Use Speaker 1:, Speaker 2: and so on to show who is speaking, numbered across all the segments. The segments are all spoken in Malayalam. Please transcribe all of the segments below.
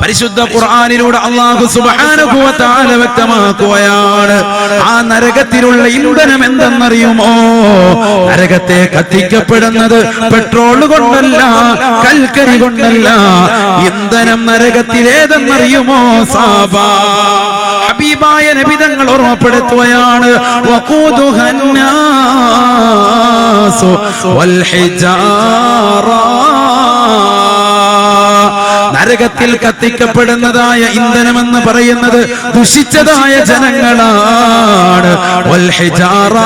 Speaker 1: പരിശുദ്ധ ഖുർആനിലൂടെ അല്ലാഹു സുബ്ഹാനഹു വ തആല വ്യക്തമാക്കുകയാണ്. ആ നരകത്തിലുള്ള ഇന്ധനം എന്തെന്നറിയുമോ? നരകത്തെ കത്തിക്കപ്പെടുന്നത് പെട്രോൾ കൊണ്ടല്ല, കൽക്കരി കൊണ്ടല്ല. ഇന്ധനം നരകത്തിലേതെന്നറിയുമോ? സാബാ. ഹബീബായ നബി തങ്ങൾ ഓർമ്മപ്പെടുത്തുകയാണ്, വഖൂദുഹന്നാസു വൽ ഹിജാറ. നരകത്തിൽ കത്തിക്കപ്പെടുന്നതായ ഇന്ധനമെന്ന് പറയുന്നത് ദുഷിച്ചതായ ജനങ്ങളാണ്. വൽ ഹിജാറ,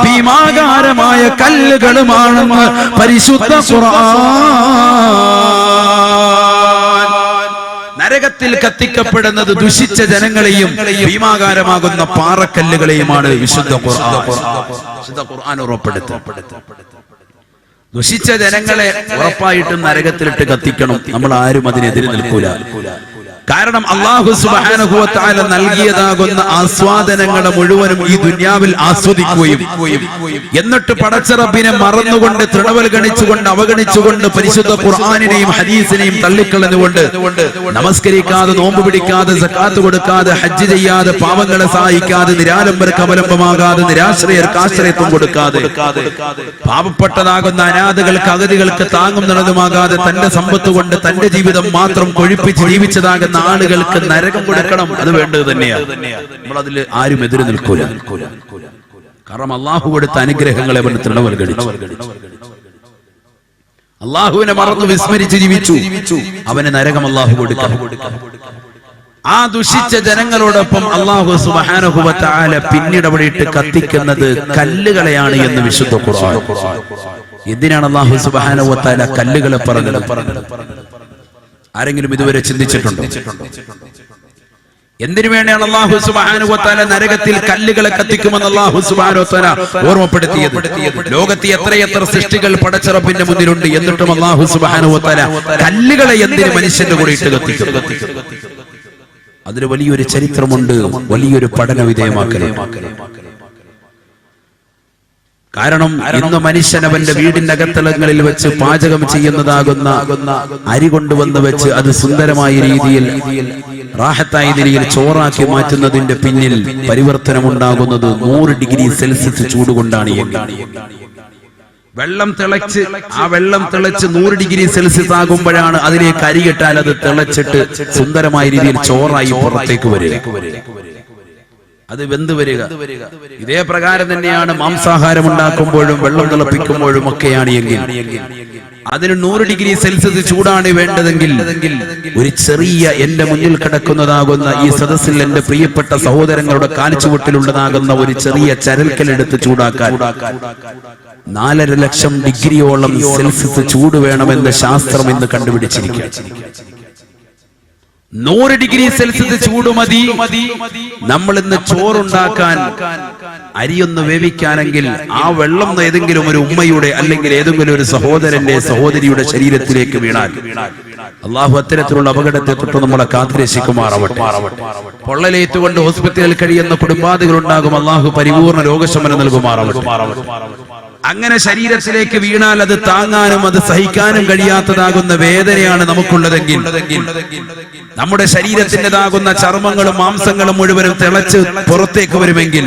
Speaker 1: ഭീമാകാരമായ കല്ലുകളുമാണെന്ന് പരിശുദ്ധ ഖുർആൻ. നരകത്തിൽ കത്തിക്കപ്പെടുന്നത് ദുഷിച്ച ജനങ്ങളെയും ഭീമാകാരമാകുന്ന പാറക്കല്ലുകളെയുമാണ് വിശുദ്ധ ഖുർആൻ ഉറപ്പെടുത്തും. ദുഷിച്ച ജനങ്ങളെ ഉറപ്പായിട്ടും നരകത്തിലിട്ട് കത്തിക്കണം. നമ്മൾ ആരും അതിനെതിരെ നിൽക്കൂല. കാരണം അല്ലാഹു സുബ്ഹാനഹു വ തആല നൽകിയതാകുന്ന ആസ്വാദനങ്ങളെ മുഴുവനും ഈ ദുനിയാവിൽ ആസ്വദിക്കുകയും എന്നിട്ട് പടച്ച റബ്ബിനെ മറന്നുകൊണ്ട് തൃണവൽഗണിച്ചുകൊണ്ട് അവഗണിച്ചുകൊണ്ട് പരിശുദ്ധ ഖുർആനിനെയും ഹദീസിനെയും തള്ളിക്കളഞ്ഞുകൊണ്ട് നമസ്കരിക്കാതെ, നോമ്പ് പിടിക്കാതെ, സക്കാത്ത് കൊടുക്കാതെ, ഹജ്ജ് ചെയ്യാതെ, പാവങ്ങളെ സഹായിക്കാതെ, നിരാലംബർക്ക് അവലംബമാകാതെ, നിരാശ്രയർക്ക് ആശ്രയത്വം കൊടുക്കാതെ, പാവപ്പെട്ടതാകുന്ന അനാഥകൾക്ക് അഗതികൾക്ക് താങ്ങും നടന്നുമാകാതെ തന്റെ സമ്പത്ത് കൊണ്ട് തന്റെ ജീവിതം മാത്രം കൊഴിപ്പിച്ച് ജീവിച്ചതാകുന്ന ആളുകൾക്ക് നരകം കൊടുക്കണം. അത് വേണ്ടത് തന്നെയാണ്. നമ്മൾ അതിൽ ആരും എതിര് നിൽക്കൂല. കാരണം അള്ളാഹു കൊടുത്ത അനുഗ്രഹങ്ങളെ അവൻ തൃണവൽഗണിച്ചു. അള്ളാഹുവിനെ മറന്നു വിസ്മരിച്ച് ജീവിച്ചു. അവന് നരകം അള്ളാഹു കൊടുക്കണം. ആ ദുഷിച്ച ജനങ്ങളോടൊപ്പം അല്ലാഹു സുബ്ഹാനഹു വ തആല പിന്നീട് അവിടെ ഇട്ട് കത്തിക്കുന്നത് കല്ലുകളെയാണ് എന്ന് വിശുദ്ധ ഖുർആൻ. എന്തിനാണ് അല്ലാഹു സുബ്ഹാനഹു വ തആല കല്ലുകളെ പറഞ്ഞത്? ആരെങ്കിലും ഇതുവരെ ചിന്തിച്ചിട്ടുണ്ടോ? എന്തിനു വേണ്ടിയാണ് അല്ലാഹു സുബ്ഹാനഹു വ തആല നരകത്തിൽ കല്ലുകളെ കത്തിക്കുമെന്ന് അല്ലാഹു സുബ്ഹാനഹു വ തആല ഓർമ്മപ്പെടുത്തിയത്? ലോകത്തെ എത്രയെത്ര സൃഷ്ടികൾ പടച്ച റബ്ബിന്റെ മുന്നിലുണ്ട്. എന്നിട്ടും അല്ലാഹു സുബ്ഹാനഹു വ തആല കല്ലുകളെ എന്തിന് മനുഷ്യന്റെ കൂടെ ഇട്ട് കത്തിക്കും? അതിന് വലിയൊരു ചരിത്രമുണ്ട്, വലിയൊരു പഠന വിധേയമാക്കലുണ്ട്. കാരണം ഇന്ന് മനുഷ്യൻ അവന്റെ വീടിന്റെ അകത്തളങ്ങളിൽ വെച്ച് പാചകം ചെയ്യുന്നതാകുന്ന അരി കൊണ്ടുവന്ന് വെച്ച് അത് സുന്ദരമായ രീതിയിൽ റാഹത്തായ രീതിയിൽ ചോറാക്കി മാറ്റുന്നതിന്റെ പിന്നിൽ പരിവർത്തനമുണ്ടാകുന്നത് 100 ഡിഗ്രി സെൽഷ്യസ് ചൂടുകൊണ്ടാണ്. വെള്ളം തിളച്ച് 100 ഡിഗ്രി സെൽഷ്യസ് ആകുമ്പോഴാണ് അതിലേക്ക് അരിയിട്ടാൽ അത് തിളച്ചിട്ട് സുന്ദരമായ രീതിയിൽ ചോറായി പുറത്തേക്ക് വരിക, അത് വെന്ത് വരിക. ഇതേ പ്രകാരം തന്നെയാണ് മാംസാഹാരം ഉണ്ടാക്കുമ്പോഴും വെള്ളം തിളപ്പിക്കുമ്പോഴും ഒക്കെയാണ് എങ്കിൽ അതിന് 100 ഡിഗ്രി സെൽഷ്യസ് ചൂടാണ് വേണ്ടതെങ്കിൽ ഒരു ചെറിയ എന്റെ മുന്നിൽ കിടക്കുന്നതാകുന്ന ഈ സദസ്സിൽ എന്റെ പ്രിയപ്പെട്ട സഹോദരങ്ങളുടെ കാൽച്ചുവട്ടിലുള്ളതാകുന്ന ഒരു ചെറിയ ചരൽക്കലെടുത്ത് ചൂടാക്കാൻ 4.5 ലക്ഷം ഡിഗ്രിയോളം സെൽഷ്യസ് ചൂട് വേണമെന്ന് ശാസ്ത്രം ഇന്ന് കണ്ടുപിടിച്ചിരിക്കുക. 100 ഡിഗ്രി സെൽഷ്യസ് ചൂട് മതി നമ്മൾ ഇന്ന് ചോറുണ്ടാക്കാൻ, അരിയൊന്ന് വേവിക്കാനെങ്കിൽ ആ വെള്ളം ഏതെങ്കിലും ഒരു ഉമ്മയുടെ അല്ലെങ്കിൽ ഏതെങ്കിലും ഒരു സഹോദരന്റെ സഹോദരിയുടെ ശരീരത്തിലേക്ക് വീണാൽ അള്ളാഹു അത്തരത്തിലുള്ള അപകടത്തെ തൊട്ട് നമ്മളെ കാത്തുരക്ഷിക്കുമാറാവട്ടെ. പൊള്ളലേറ്റുകൊണ്ട് ഹോസ്പിറ്റലിൽ കഴിയുന്ന കുടുംബാദികൾ ഉണ്ടാകും. അള്ളാഹു പരിപൂർണ രോഗശമനം നൽകുമാറാവട്ടെ. അങ്ങനെ ശരീരത്തിലേക്ക് വീണാൽ അത് താങ്ങാനും അത് സഹിക്കാനും കഴിയാത്തതാകുന്ന വേദനയാണ് നമുക്കുള്ളതെങ്കിൽ നമ്മുടെ ശരീരത്തിൻ്റെതാകുന്ന ചർമ്മങ്ങളും മാംസങ്ങളും മുഴുവനും തിളച്ച് പുറത്തേക്ക് വരുമെങ്കിൽ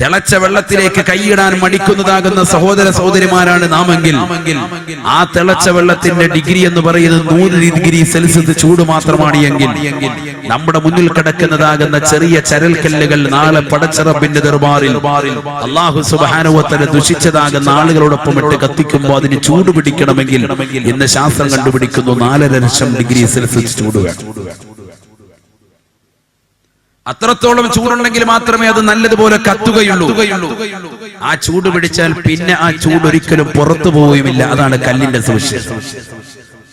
Speaker 1: തിളച്ച വെള്ളത്തിലേക്ക് കൈയിടാൻ മടിക്കുന്നതാകുന്ന സഹോദര സഹോദരിമാരാണ് നാമെങ്കിൽ ആ തിളച്ച വെള്ളത്തിന്റെ ഡിഗ്രി എന്ന് പറയുന്നത് 100 ഡിഗ്രി സെൽഷ്യസ് ചൂട് മാത്രമാണ് എങ്കിൽ നമ്മുടെ മുന്നിൽ കിടക്കുന്നതാകുന്ന ചെറിയ ചരൽക്കല്ലുകൾ നാളെ പടച്ച റബ്ബിന്റെ ദർബാറിൽ അല്ലാഹു സുബ്ഹാനഹു വ തആല ദുഷിച്ചതാകുന്ന ആളുകളോടൊപ്പം ഇട്ട് കത്തിക്കുമ്പോൾ അതിന് ചൂട് പിടിക്കണമെങ്കിൽ ഇന്ന് ശാസ്ത്രം കണ്ടുപിടിക്കുന്നു 4.5 ലക്ഷം ഡിഗ്രി സെൽഷ്യസ് ചൂട് വേണം. അത്രത്തോളം ചൂടുണ്ടെങ്കിൽ മാത്രമേ അത് നല്ലതുപോലെ കത്തുകയുള്ളൂ. ആ ചൂട് പിടിച്ചാൽ പിന്നെ ആ ചൂട് ഒരിക്കലും പുറത്തു പോവുകയുമില്ല. അതാണ് കല്ലിന്റെ സവിശേഷത.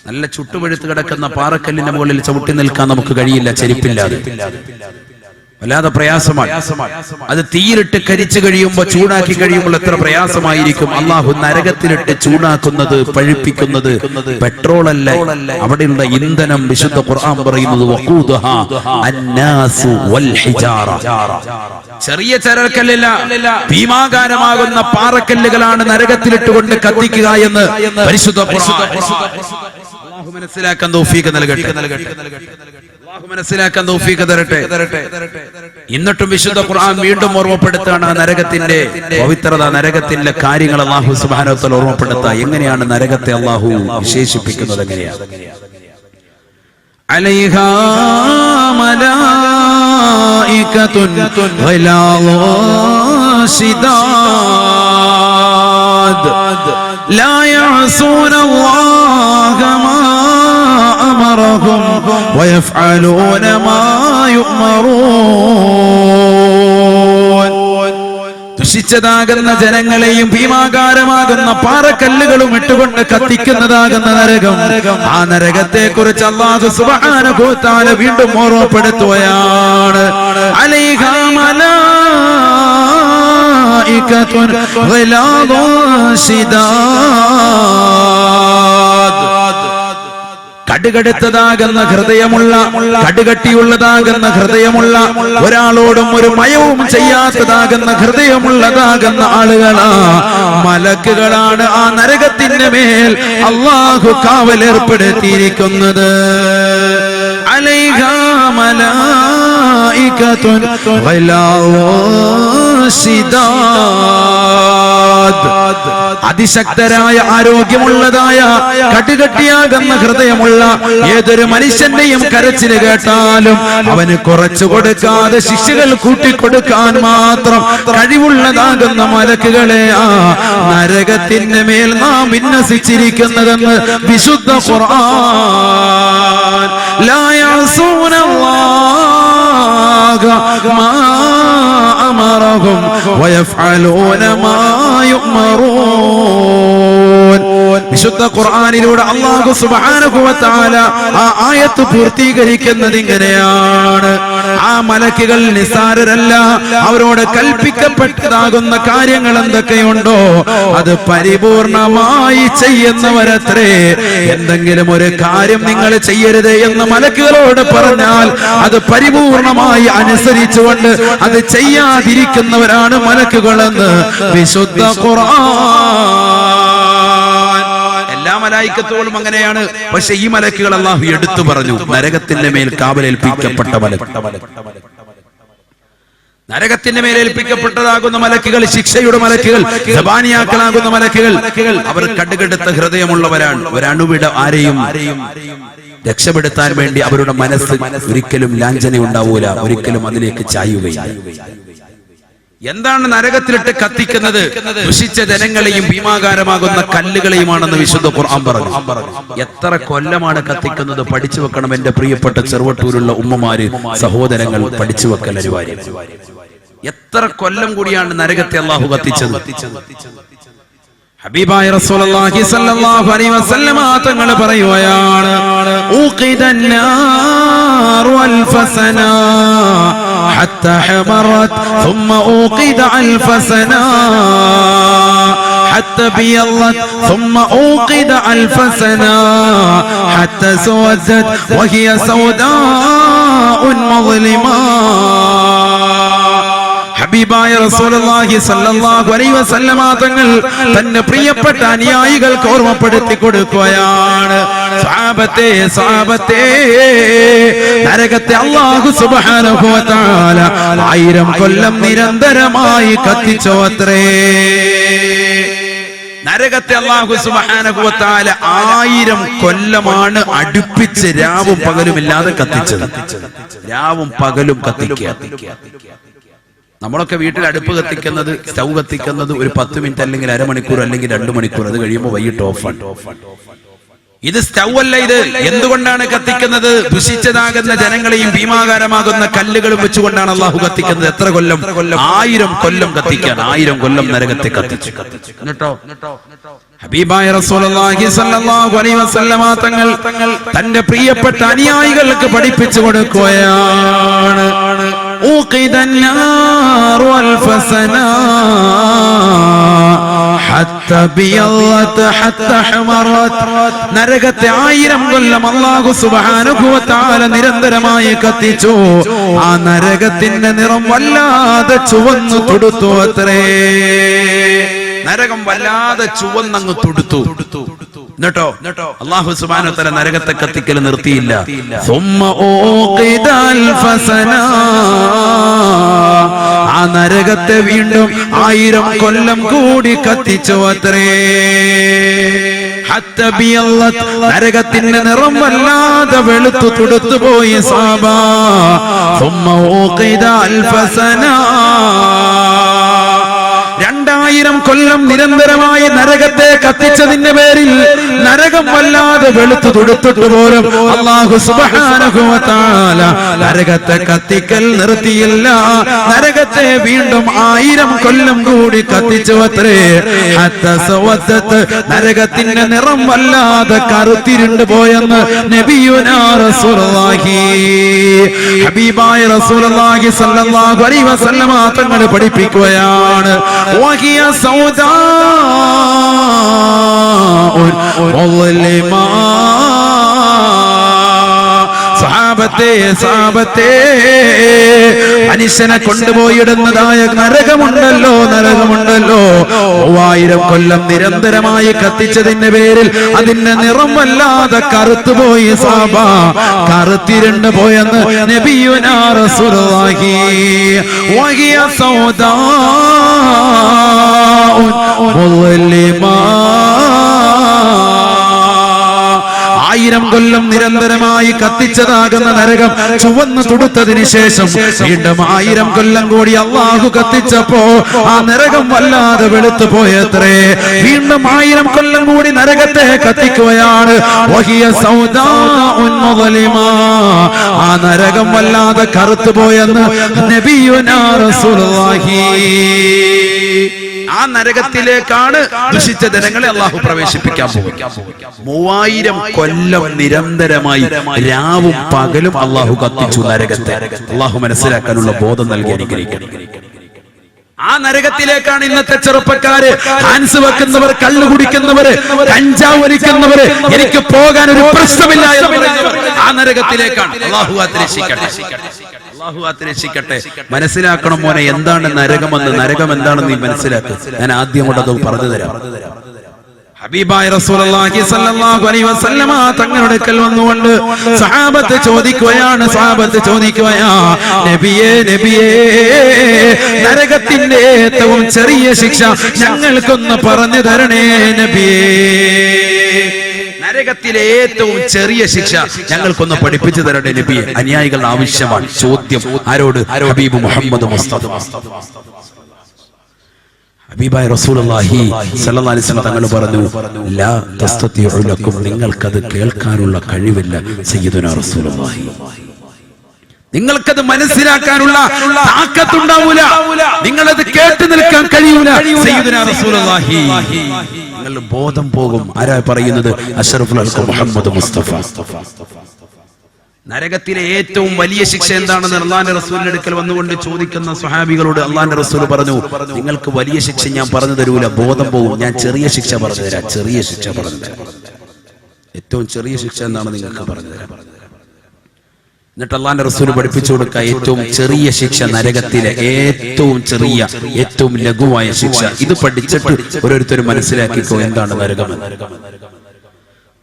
Speaker 1: നല്ല ചുട്ടുപഴുത്ത് കിടക്കുന്ന പാറക്കല്ലിന്റെ മുകളിൽ ചവിട്ടി നിൽക്കാൻ നമുക്ക് കഴിയില്ല ചെരുപ്പില്ലാതെ. വല്ലാതെ പ്രയാസമാണ്. അത് തീയിലിട്ട് കരിച്ചു കഴിയുമ്പോൾ, ചൂടാക്കി കഴിയുമ്പോൾ എത്ര പ്രയാസമായിരിക്കും. അള്ളാഹു നരകത്തിലിട്ട് ചൂടാക്കുന്നത്, പഴുപ്പിക്കുന്നത് പെട്രോളല്ല, അവിടെയുള്ള ഇന്ധനം. വിശുദ്ധ ഖുർആൻ പറയുന്നത് വഖൂദഹാ അന്നാസു വൽ ഹിജാറ. ചെറിയ ചരൽക്കല്ലല്ല, ഭീമാകാരമാകുന്ന പാറക്കല്ലുകളാണ് നരകത്തിലിട്ടുകൊണ്ട് കത്തിക്കുക എന്ന് പരിശുദ്ധ ഖുർആൻ. അല്ലാഹു മനസ്സിലാക്കാൻ തൗഫീഖ് നൽകട്ടെ. അല്ലാഹു മനസ്സിലാക്കാൻ തൗഫീഖ് തരട്ടെ. എന്നിട്ടും വിശുദ്ധ ഖുർആൻ വീണ്ടും ഓർമ്മപ്പെടുത്താണ് നരകത്തിന്റെ പവിത്രത, നരകത്തിന്റെ കാര്യങ്ങൾ അല്ലാഹു സുബ്ഹാനഹു വ തആല ഓർമ്മപ്പെടുത്തുക. എങ്ങനെയാണ് നരകത്തെ അല്ലാഹു വിശേഷിപ്പിക്കുന്നത്? എങ്ങനെയാണ്? അലൈഹാ മലായികത്തുൻ ഗലാളു ശിദാദ് ലാ യഅസൂന അല്ലാഹ മാ അമറഹും വയഫ്അലൂന മാ യുഅ്മറൂൻ. ദുഷിച്ചതാകുന്ന ജനങ്ങളെയും ഭീമാകാരമാകുന്ന പാറക്കല്ലുകളും ഇട്ടുകൊണ്ട് കത്തിക്കുന്നതാകുന്ന നരകം, ആ നരകത്തെ കുറിച്ച് അല്ലാഹു സുബ്ഹാനഹു വ തആല വീണ്ടും ഓർമ്മപ്പെടുത്തുകയാണ്. അലൈഹാ മലായികത്തുൻ ഗലാളു ശിദാദ്. കടുകടുത്തതാകുന്ന ഹൃദയമുള്ള, കടുകട്ടിയുള്ളതാകുന്ന ഹൃദയമുള്ള, ഒരാളോടും ഒരു മയവും ചെയ്യാത്തതാകുന്ന ഹൃദയമുള്ളതാകുന്ന ആളുകളാ മലക്കുകളാണ് ആ നരകത്തിന്റെ മേൽ അല്ലാഹു കാവലേർപ്പെടുത്തിയിരിക്കുന്നത്. അലൈഹാ മലായികത്തുൻ ഗലാളു ശിദാദ്. അതിശക്തരായ, ആരോഗ്യമുള്ളതായ, കടുകട്ടിയാകുന്ന ഹൃദയമുള്ള ഏതൊരു മനുഷ്യന്റെയും കരച്ചില് കേട്ടാലും അവന് കുറച്ചു കൊടുക്കാതെ ശിക്ഷകൾ കൂട്ടിക്കൊടുക്കാൻ മാത്രം കഴിവുള്ളതാകുന്ന മലക്കുകളെ ആ നരകത്തിന്റെ മേൽ നാം വിന്യസിച്ചിരിക്കുന്നതെന്ന് വിശുദ്ധ ഖുർആൻ. ലാ യഅസൂന അല്ലാഹ മാ അമറഹും വയഫ്അലൂന മാ യുഅ്മറൂൻ. വിശുദ്ധ ഖുർആനിലൂടെ അല്ലാഹു സുബ്ഹാനഹു വ തആല ആ ആയത്ത് പൂർത്തീകരിക്കുന്നത് ഇങ്ങനെയാണ്. ആ മലക്കുകൾ നിസ്സാരരല്ല. അവരോട് കൽപ്പിക്കപ്പെട്ടതാകുന്ന കാര്യങ്ങൾ എന്തൊക്കെയുണ്ടോ അത് പരിപൂർണമായി ചെയ്യുന്നവരത്രേ. എന്തെങ്കിലും ഒരു കാര്യം നിങ്ങൾ ചെയ്യരുത് എന്ന് മലക്കുകളോട് പറഞ്ഞാൽ അത് പരിപൂർണമായി അനുസരിച്ചുകൊണ്ട് അത് ചെയ്യാതിരിക്കുന്നവരാണ് മലക്കുകളെന്ന് വിശുദ്ധ ഖുർആൻ. എല്ലാ മലായിക്കത്തുകളും അങ്ങനെയാണ്. പക്ഷെ ഈ മലക്കുകൾ അല്ലാഹു എടുത്തു പറഞ്ഞു, നരകത്തിന്റെ മേൽ കാവലേൽപ്പിക്കപ്പെട്ട മലക്ക്. നരകത്തിന്റെ മേൽ ഏൽപ്പിക്കപ്പെട്ടതാകുന്ന മലക്കുകൾ, ശിക്ഷയുടെ മലക്കുകൾ, സബാനിയാക്കളാകുന്ന മലക്കുകൾ, അവർ കടുകടുത്ത ഹൃദയമുള്ളവരാണ്. ഒരണുവിട ആരെയും രക്ഷപ്പെടുത്താൻ വേണ്ടി അവരുടെ മനസ്സ് ഒരിക്കലും ലാഞ്ചന ഉണ്ടാവൂല, ഒരിക്കലും അതിലേക്ക് ചായുകയില്ല. എന്താണ് നരകത്തിലിട്ട് കത്തിക്കുന്നത്? ദുഷിച്ച ജനങ്ങളെയും ഭീമാകാരമാകുന്ന കല്ലുകളെയുമാണെന്ന് വിശുദ്ധ ഖുർആൻ പറഞ്ഞു. എത്ര കൊല്ലമാണ് കത്തിക്കുന്നത്? പഠിച്ചു വെക്കണം എന്റെ പ്രിയപ്പെട്ട ചെറുവട്ടൂരുള്ള ഉമ്മമാര്, സഹോദരങ്ങൾ, പഠിച്ചു വെക്കൽ അനിവാര്യം. എത്ര കൊല്ലം കൂടിയാണ് നരകത്തെ അല്ലാഹു കത്തിച്ചത്? ഹബീബായ റസൂലുള്ളാഹി സ്വല്ലല്ലാഹു അലൈഹി വസല്ലമ തങ്ങൾ പറയുകയാണ്, ഊഖിദൻ നാറു അൽഫസനാ ഹത്താ ഹമറത് ثم ഊഖിദ അൽഫസനാ حتى بيضت ثم أوقد ألف سنة حتى سودت وهي سوداء مظلمة. ഹബീബായ റസൂലുള്ളാഹി സ്വല്ലല്ലാഹു അലൈഹി വസല്ലമ തങ്ങൾ തന്റെ പ്രിയപ്പെട്ട അനുയായികൾക്ക് ഓർമ്മപ്പെടുത്തി കൊടുക്കുകയാണ്, സഹാബത്തെ നരകത്തെ അല്ലാഹു സുബ്ഹാനഹു വ തആല 1000 കൊല്ലം നിരന്തരമായി കത്തിച്ചോ അത്രേ. നരകത്തെ അല്ലാഹു സുബ്ഹാനഹു വ തആല 1000 കൊല്ലമാണ് അടുപ്പിച്ച് രാവും പകലുമില്ലാതെ കത്തിച്ചത്. രാവും പകലും കത്തിക്കുക. നമ്മളൊക്കെ വീട്ടിൽ അടുപ്പ് കത്തിക്കുന്നത്, സ്റ്റൗ കത്തിക്കുന്നത് ഒരു 10 മിനിറ്റ് അല്ലെങ്കിൽ അരമണിക്കൂർ അല്ലെങ്കിൽ 2 മണിക്കൂർ, അത് കഴിയുമ്പോൾ വൈകിട്ട് ഓഫാണ്. ഇത് സ്റ്റൗ അല്ല. ഇത് എന്തുകൊണ്ടാണ് കത്തിക്കുന്നത്? ദുഷിച്ചതാകുന്ന ജനങ്ങളെയും ഭീമാകാരമാകുന്ന കല്ലുകളും വെച്ചുകൊണ്ടാണ് അല്ലാഹു കത്തിക്കുന്നത്. എത്ര കൊല്ലം? 1000 കൊല്ലം കത്തിക്കാൻ. 1000 കൊല്ലം നരകത്തെ കത്തിച്ചു. എന്നിട്ടോ ഹബീബായ റസൂലുള്ളാഹി സ്വല്ലല്ലാഹു അലൈഹി വസല്ലമ തങ്ങൾ തന്റെ പ്രിയപ്പെട്ട അനുയായികൾക്ക് പഠിപ്പിച്ചു കൊടുക്കുകയാണ്, ഊഖിദൻ നാറു അൽഫസനാ ഹത്താ ബിയളത് ഹത്താ ഹമറത്. നരകത്തെ 1000 കൊല്ലം അല്ലാഹു സുബ്ഹാനഹു വ തആല നിരന്തരമായി കത്തിച്ചു. ആ നരകത്തിന്റെ നിറം വല്ലാതെ ചുവന്നു തുടുത്തു അത്രേ. നരകം വല്ലാതെ ചുവന്നങ്ങ് തുടുത്തു. എന്നിട്ടോ അല്ലാഹു സുബ്ഹാനഹു വ തആല നരകത്തെ കത്തിക്കൽ നിർത്തിയില്ല. ആ നരകത്തെ വീണ്ടും 1000 കൊല്ലം കൂടി കത്തിച്ചു അത്രേ. നരകത്തിന്റെ നിറം വല്ലാതെ വെളുത്തു തുടുത്തുപോയി സാബാ. 2000 കൊല്ലം നിരന്തരമായി നരകത്തെ കത്തിച്ചതിന്റെ പേരിൽ നരകം വല്ലാതെ വെളുത്തു തുടുത്തിട്ട് പോലും അല്ലാഹു സുബ്ഹാനഹു വ തആല നരകത്തെ കത്തിക്കൽ നിർത്തിയില്ല. നരകത്തെ വീണ്ടും 1000 കൊല്ലം കൂടി കത്തിച്ചു അത്രേ. നരകത്തിന്റെ നിറം വല്ലാതെ കറുത്തിരുണ്ട് പോയെന്ന് നബിയുനാ റസൂലുള്ളാഹി ഹബീബായ റസൂലുള്ളാഹി സ്വല്ലല്ലാഹു അലൈഹി വസല്ലമ തങ്ങൾ പഠിപ്പിക്കുകയാണ്. وهي سوداء مظلمة. സഹാബത്തെ മനുഷ്യനെ കൊണ്ടുപോയിടുന്നതായ നരകമുണ്ടല്ലോ 3000 കൊല്ലം നിരന്തരമായി കത്തിച്ചതിന്റെ പേരിൽ അതിന്റെ നിറം വല്ലാതെ കറുത്തുപോയി സാബ. കറുത്തിരുണ്ട് പോയെന്ന് നബിയുനാ റസൂലുള്ളാഹി. വഹിയ സൗദാഉ മുളലിമാ. 1000 കൊല്ലം നിരന്തരമായി കത്തിച്ചതാകുന്ന നരകം ചുവന്നു തുടുത്തതിന് ശേഷം വീണ്ടും 1000 കൊല്ലം കൂടി അല്ലാഹു കത്തിച്ചപ്പോ ആ നരകം വല്ലാതെ വെളുത്തു പോയത്രേ. വീണ്ടും 1000 കൊല്ലം കൂടി നരകത്തെ കത്തിക്കുകയാണ്. വഹിയ സൗദാഉൻ മുളലിമാ. ആ നരകം വല്ലാതെ കറുത്തു പോയെന്ന് നബിയുനാ റസൂലുള്ളാഹി. ആ നരകത്തിലേക്കാണ് ദുഷിച്ച ജനങ്ങളെ അല്ലാഹു പ്രവേശിപ്പിക്കാൻ പോകും. 3000 കൊല്ലം നിരന്തരമായി രാവും പകലും അല്ലാഹു കത്തിച്ചു നരകത്തെ. അല്ലാഹു മനസ്സിലാക്കാനുള്ള ബോധം നൽകി അനുഗ്രഹിക്കണം. ആ നരകത്തിലേക്കാണ് ഇന്നത്തെ ചെറുപ്പക്കാര് ഹാൻസ് വെക്കുന്നവർ, കള്ളു കുടിക്കുന്നവര്, കഞ്ചാവ് വലിക്കുന്നവര്, എനിക്ക് പോകാൻ ഒരു പ്രശ്നമില്ല എന്ന് പറയുന്നവർ ആ നരകത്തിലേക്കാണ്. അല്ലാഹു രക്ഷിക്കട്ടെ. മനസ്സിലാക്കണം മോനെ, എന്താണ് നരകമെന്ന്. നരകം എന്താണെന്ന് നീ മനസ്സിലാക്കുക. ഞാൻ ആദ്യം കൊണ്ട് അത് പറഞ്ഞു തരാം. ഹബീബായ റസൂലുള്ളാഹി സ്വല്ലല്ലാഹു അലൈഹി വസല്ലമ തങ്ങളുടെ അടുക്കൽ വന്നുകൊണ്ട് സഹാബത്ത് ചോദിക്കുകയാ, നബിയേ നരകത്തിന്റെ ഏറ്റവും ചെറിയ ശിക്ഷ ഞങ്ങൾക്കൊന്ന് പറഞ്ഞു തരണേ നബിയേ. നരകത്തിലെ ഏറ്റവും ചെറിയ ശിക്ഷ ഞങ്ങൾക്കൊന്ന് പഠിപ്പിച്ചു തരട്ടെ നബിയെ. അനുയായികളുടെ ആവശ്യമാണ്. ചോദ്യം ആരോട്? ഹബീബ് മുഹമ്മദ് മുസ്തഫ. ഹബീബായ റസൂലുള്ളാഹി സ്വല്ലല്ലാഹു അലൈഹി വസല്ലം തങ്ങൾ പറഞ്ഞു, ലാ തസ്തതിഉ ലക്കും, നിങ്ങൾക്കത് കേൾക്കാനുള്ള കഴിവില്ല സയ്യിദുനാ റസൂലുള്ളാഹി. നിങ്ങൾക്കത് മനസ്സിലാക്കാനുള്ള താക്കത്തുണ്ടാവൂല, നിങ്ങളത് കേട്ടു നിൽക്കാൻ കഴിയൂല സയ്യിദുനാ റസൂലുള്ളാഹി. നിങ്ങളുടെ ബോധം പോകും. ആരാ പറയുന്നത്? അഷ്റഫുൽ ഖൽഖ് മുഹമ്മദ് മുസ്തഫ. നരകത്തിലെ ഏറ്റവും വലിയ ശിക്ഷ എന്താണെന്ന് അല്ലാഹുവിന്റെ റസൂലിന്റെ അടുക്കൽ വന്നുകൊണ്ട് ചോദിക്കുന്ന സ്വഹാബികളോട് അല്ലാഹുവിന്റെ റസൂൽ പറഞ്ഞു, നിങ്ങൾക്ക് വലിയ ശിക്ഷ ഞാൻ പറഞ്ഞു തരൂല, ബോധം പോകും. ഞാൻ ചെറിയ ശിക്ഷ പറഞ്ഞു തരാം. ചെറിയ ശിക്ഷ പറഞ്ഞു തരാം. ഏറ്റവും ചെറിയ ശിക്ഷ എന്താണ് നിങ്ങൾക്ക് പറഞ്ഞു തരാം. എന്നിട്ട് അല്ലാഹുവിന്റെ റസൂൽ പഠിപ്പിച്ചു കൊടുക്കുക, ഏറ്റവും ചെറിയ ശിക്ഷ, നരകത്തിലെ ഏറ്റവും ചെറിയ, ഏറ്റവും ലഘുവായ ശിക്ഷ. ഇത് പഠിച്ചിട്ട് ഓരോരുത്തരും മനസ്സിലാക്കിക്കോ എന്താണ് നരകമെന്ന്.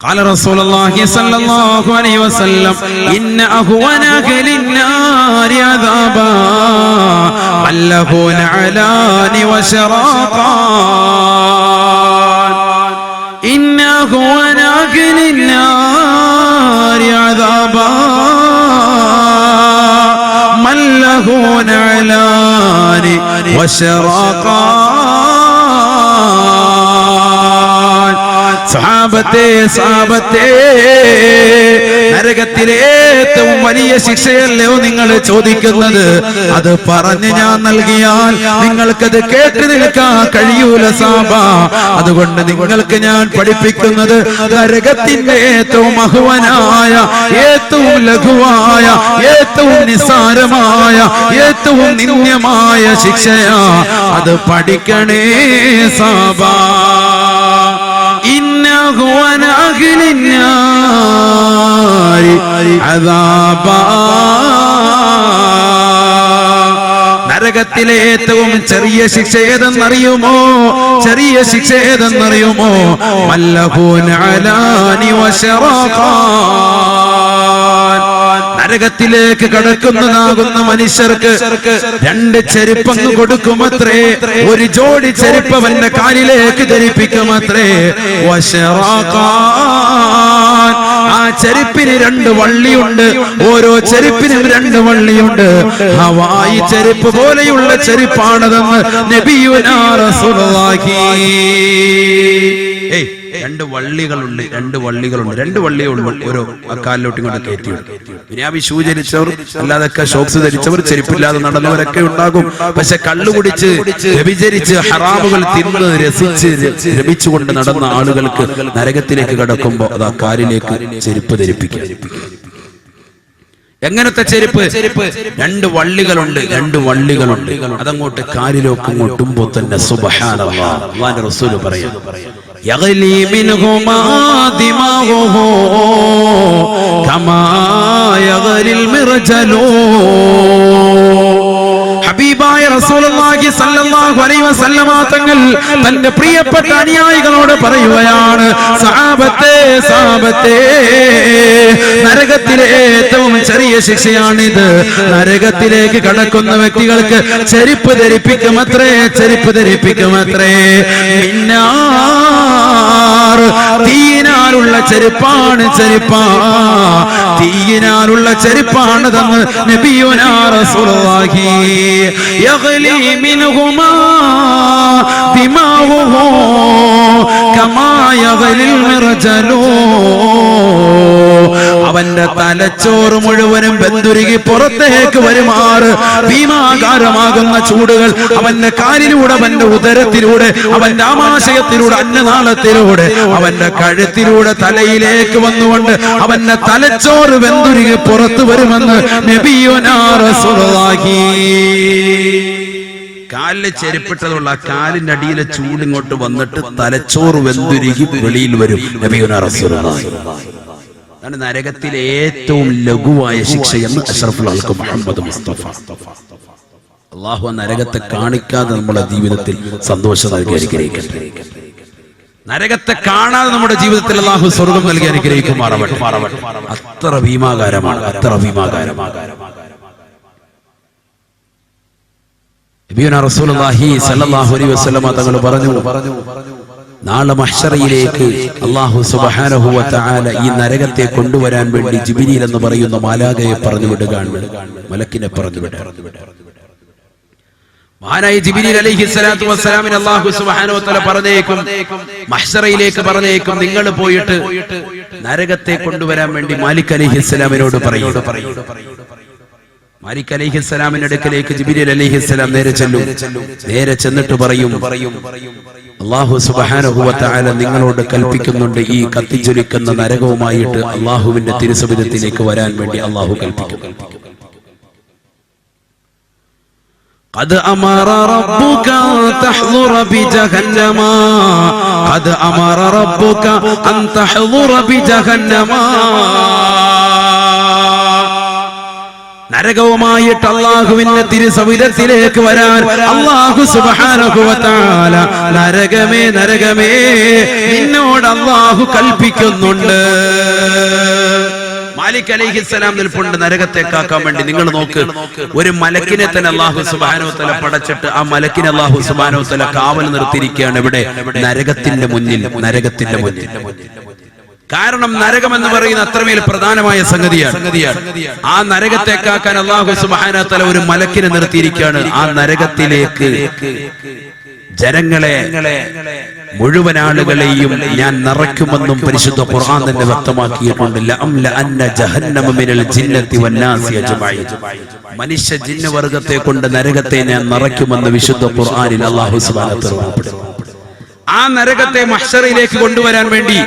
Speaker 1: قال رسول الله صلى الله عليه وسلم إن أهون أهل النار عذابا من له نعلان وشراقان. إن أهون أهل النار عذابا من له نعلان وشراقان. സഹാബത്തെ നരകത്തിലെ ഏറ്റവും വലിയ ശിക്ഷയല്ലോ നിങ്ങൾ ചോദിക്കുന്നത്? അത് പറഞ്ഞ് ഞാൻ നൽകിയാൽ നിങ്ങൾക്കത് കേട്ട് നിൽക്കാൻ കഴിയൂല സാബ. അതുകൊണ്ട് നിങ്ങൾക്ക് ഞാൻ പഠിപ്പിക്കുന്നത് നരകത്തിന്റെ ഏറ്റവും അഹ്വനായ, ഏറ്റവും ലഘുവായ, ഏറ്റവും നിസ്സാരമായ, ഏറ്റവും നിന്ദ്യമായ ശിക്ഷയാ. അത് പഠിക്കണേ സാബ. إنه أهل النار عذابا. നരകത്തിലെ ഏറ്റവും ചെറിയ ശിക്ഷ ഏതെന്നറിയുമോ? ചെറിയ ശിക്ഷ ഏതെന്നറിയുമോ? മല്ലഹൂൻ അലാനി വശറാഖാൻ. നരകത്തിലേക്ക് കടക്കുന്നതാകുന്ന മനുഷ്യർക്ക് 2 ചെരുപ്പങ്ങ് കൊടുക്കുമത്രേ. ഒരു ജോഡി ചെരുപ്പ് അവന്റെ കാലിലേക്ക് ധരിപ്പിക്കുമത്രേ. വശറാഖാൻ. ആ ചെരുപ്പിന് 2 വള്ളിയുണ്ട്. ഓരോ ചെരുപ്പിനും 2 വള്ളിയുണ്ട്. ഹവായി ചെരുപ്പ് പോലെയുള്ള ചെരുപ്പാണതെന്ന് നബിയുനാ റസൂലുള്ളാഹി. 2 വള്ളികളുണ്ട്. 2 വള്ളിയേ ഉള്ളൂ. ഓരോ കാലിലോട്ട് ഇങ്ങോട്ട് കയറ്റിയുണ്ട്. ദുനിയാവി ഷൂ ധരിച്ചവർ, അല്ലാതൊക്കെ ഷോക്സ് ധരിച്ചവർ, ചെരുപ്പില്ലാതെ നടന്നവരൊക്കെ ഉണ്ടാകും. പക്ഷെ കള്ളുകുടിച്ച് വ്യഭിചരിച്ച് ഹറാമുകൾ തിന്ന് രസിച്ച് രമിച്ചുകൊണ്ട് നടന്ന ആളുകൾക്ക് നരകത്തിലേക്ക് കടക്കുമ്പോ അതാ കാലിലേക്ക് ചെരുപ്പ് ധരിപ്പിക്കുക. എങ്ങനത്തെ ചെരുപ്പ്? 2 വള്ളികളുണ്ട്. 2 വള്ളികളുണ്ട്. അതങ്ങോട്ട് കാലിലേക്ക് മുട്ടുമ്പോ തന്നെ സുബ്ഹാനല്ലാഹ്, അല്ലാഹുവിന്റെ റസൂൽ പറയാ, യഗ്ലി മിൻഹുമാ ദിമാഉഹു കമാ യഗ്ലിൽ മിർജലു. ഹബീബായ റസൂലുള്ളാഹി സ്വല്ലല്ലാഹു അലൈഹി വസല്ലമ തങ്ങൾ തന്റെ പ്രിയപ്പെട്ട അനുയായികളോട് പറയുകയാണ്, സഹാബത്തെ, നരകത്തിലെ ഏറ്റവും ചെറിയ ശിക്ഷയാണിത്. നരകത്തിലേക്ക് കടക്കുന്ന വ്യക്തികൾക്ക് ചെരുപ്പ് ധരിപ്പിക്കുമത്രേ. തീയിനാലുള്ള ചെരുപ്പാണതെന്ന് നബിയുനാ റസൂലുള്ളാഹി. യഗ്ലി മിൻഹുമാ ദിമാഉഹു കമാ യഗ്ലിൽ മിർജലു. അവന്റെ തലച്ചോറ് മുഴുവനും ബന്തുരുകി പുറത്തേക്ക് വരുമാറ് ഭീമാകാരമാകുന്ന ചൂടുകൾ അവന്റെ കാലിലൂടെ, അവന്റെ ഉദരത്തിലൂടെ, അവന്റെ ആമാശയത്തിലൂടെ, അന്നനാളത്തിലൂടെ, അവന്റെ കഴുത്തിലൂടെ തലയിലേക്ക് വന്നുകൊണ്ട് അവന്റെ തലച്ചോറ് വെന്തുരുകി പുറത്തു വരുമെന്ന് നബിയുനാ റസൂലുള്ളാഹി. കാലിലെ ചെരുപ്പിട്ടതുള്ള കാലിന്റെ അടിയിലെ ചൂടിങ്ങോട്ട് വന്നിട്ട് തലച്ചോറ് വെന്തുരുകി വെളിയിൽ വരും നബിയുനാ റസൂലുള്ളാഹി. അതാണ് നരകത്തിലെ ഏറ്റവും ലഘുവായ ശിക്ഷയെന്ന് അഷ്റഫുൽ ഖൽഖ് മുഹമ്മദ് മുസ്തഫ. അല്ലാഹു നരകത്തെ കാണിക്കാതെ നമ്മുടെ ജീവിതത്തിൽ സന്തോഷം നൽകി അനുഗ്രഹിക്കട്ടെ. നരകത്തെ കാണാതെ നമ്മുടെ ജീവിതത്തിൽ അല്ലാഹു സ്വർഗ്ഗം നൽകി അനുഗ്രഹിക്കുമാറാവട്ടെ. അത്ര ഭീമാകാരമാണ്. നബിയുനാ റസൂലുള്ളാഹി സ്വല്ലല്ലാഹു അലൈഹി വസല്ലമ തങ്ങൾ പറഞ്ഞു, നാളെ മഹ്ശറയിലേക്ക് അല്ലാഹു സുബ്ഹാനഹു വ തആല ഈ നരകത്തെ കൊണ്ടുവരാൻ വേണ്ടി ജിബ്രീൽ എന്ന് പറയുന്ന മാലാഖയെ പറഞ്ഞു വിടുകയാണ്. മലക്കിനെ പറഞ്ഞു വിടുക. മഹാനായ ജിബ്രീൽ അലൈഹിസ്സലാത്തു വസ്സലാമിനെ അല്ലാഹു സുബ്ഹാനഹു വ തആല പറഞ്ഞേക്കും, മഹ്ശറയിലേക്ക് പറഞ്ഞേക്കും, നിങ്ങൾ പോയിട്ട് നരകത്തെ കൊണ്ടുവരാൻ വേണ്ടി മാലിക് അലൈഹിസ്സലാമിനോട് പറയൂ. മാലിക് അലൈഹിസ്സലാമിന്റെ അടുക്കലേക്ക് ജിബ്രീൽ അലൈഹിസ്സലാം നേരെ ചെന്നിട്ട് പറയും, അല്ലാഹു സുബ്ഹാനഹു വ തആല നിങ്ങളോട് കൽപ്പിക്കുന്നുണ്ട്, ഈ കത്തിജ്വലിക്കുന്ന നരകവുമായിട്ട് അല്ലാഹുവിന്റെ തിരുസവിധത്തിലേക്ക് വരാൻ വേണ്ടി അല്ലാഹു കൽപ്പിക്കും. ഖദ് അമറ റബ്ബുക അൻ തഹ്ദുറ ബിജഹന്നമ, ഖദ് അമറ റബ്ബുക അൻ തഹ്ദുറ ബിജഹന്നമ. നരകവുമായിട്ട് അല്ലാഹുവിന്റെ തിരുസവിധത്തിലേക്ക് വരാൻ അല്ലാഹു സുബ്ഹാനഹു വ തആല നരകമേ നിന്നോട് അല്ലാഹു കൽപ്പിക്കുന്നുണ്ട്. മാലിക് അലൈഹിസ്സലാം നിൽപ്പുണ്ട് നരകത്തെ കാക്കാൻ വേണ്ടി. നിങ്ങൾ നോക്ക്, ഒരു മലക്കിനെ തന്നെ അല്ലാഹു സുബ്ഹാനഹു വ തആല പടച്ചിട്ട് ആ മലക്കിനെ അല്ലാഹു സുബ്ഹാനഹു വ തആല കാവൽ നിർത്തിയിരിക്കുകയാണ് ഇവിടെ നരകത്തിന്റെ മുന്നിൽ. കാരണം നരകം എന്ന് പറയുന്ന അത്രമേൽ പ്രധാനമായ സംഗതിയാണ്. ആ നരകത്തെ കാക്കാൻ അല്ലാഹു സുബ്ഹാനഹു വ തആല ഒരു മലക്കിനെ നിർത്തിയിരിക്കുകയാണ്. ആ നരകത്തിലേക്ക് ജനങ്ങളെ മുഴുവൻ ആളുകളെയും ഞാൻ നിറയ്ക്കുമെന്നും പരിശുദ്ധ ഖുർആൻ തന്നെ വ്യക്തമാക്കിയിട്ടുണ്ട്. ലഅംല അന്ന ജഹന്നമ മിനൽ ജിന്നത്തി വന്നാസി അജ്മഈൻ. മനുഷ്യ ജിന്ന വർഗത്തെ കൊണ്ട് നരകത്തെ ഞാൻ നിറയ്ക്കുമെന്ന് വിശുദ്ധ ഖുർആനിൽ അല്ലാഹു സുബ്ഹാനഹു വ തആല പറയുന്നു. ആ നരകത്തെ മഹ്ശറിലേക്ക് കൊണ്ടുവരാൻ വേണ്ടി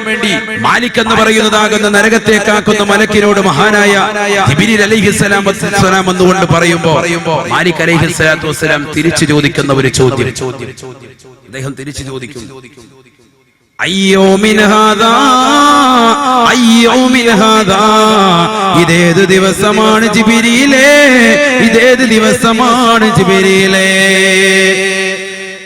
Speaker 1: മാലിക് എന്ന് പറയുന്നതാകുന്ന നരകത്തെ കാക്കുന്ന മലക്കിനോട് മഹാനായ ജിബ്രീൽ അലൈഹിസ്സലാം എന്നുകൊണ്ട് പറയുമ്പോ മാലിക് അലൈഹിസ്സലാത്തു വസ്സലാം തിരിച്ചു ചോദിക്കുന്ന ഒരു ചോദ്യം അദ്ദേഹം തിരിച്ചു ചോദിക്കും, ഇതേത് ദിവസമാണ് ജിബ്രീലേ, ഇതേത് ദിവസമാണ് ജിബ്രീലേ?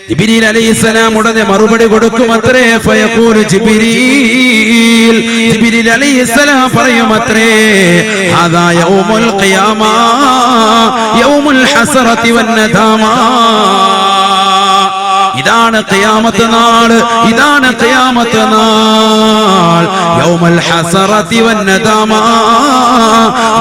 Speaker 1: ജിബ്രീൽ അലൈഹിസ്സലാം ഉടനെ മറുപടി കൊടുക്കുമത്രേ. ഫയഖൂലു ജിബ്രീൽ, ജിബ്രീൽ അലൈഹിസ്സലാം പറയുമത്രേ, ഹാദാ യൗമുൽ ഖിയാമ യൗമുൽ ഹസറതി വന്നദാമ. ഇതാണ് ഖിയാമത്ത് നാൾ, ഇതാണ് ഖിയാമത്ത് നാൾ. യൗമുൽ ഹസറതി വന്നദാമ,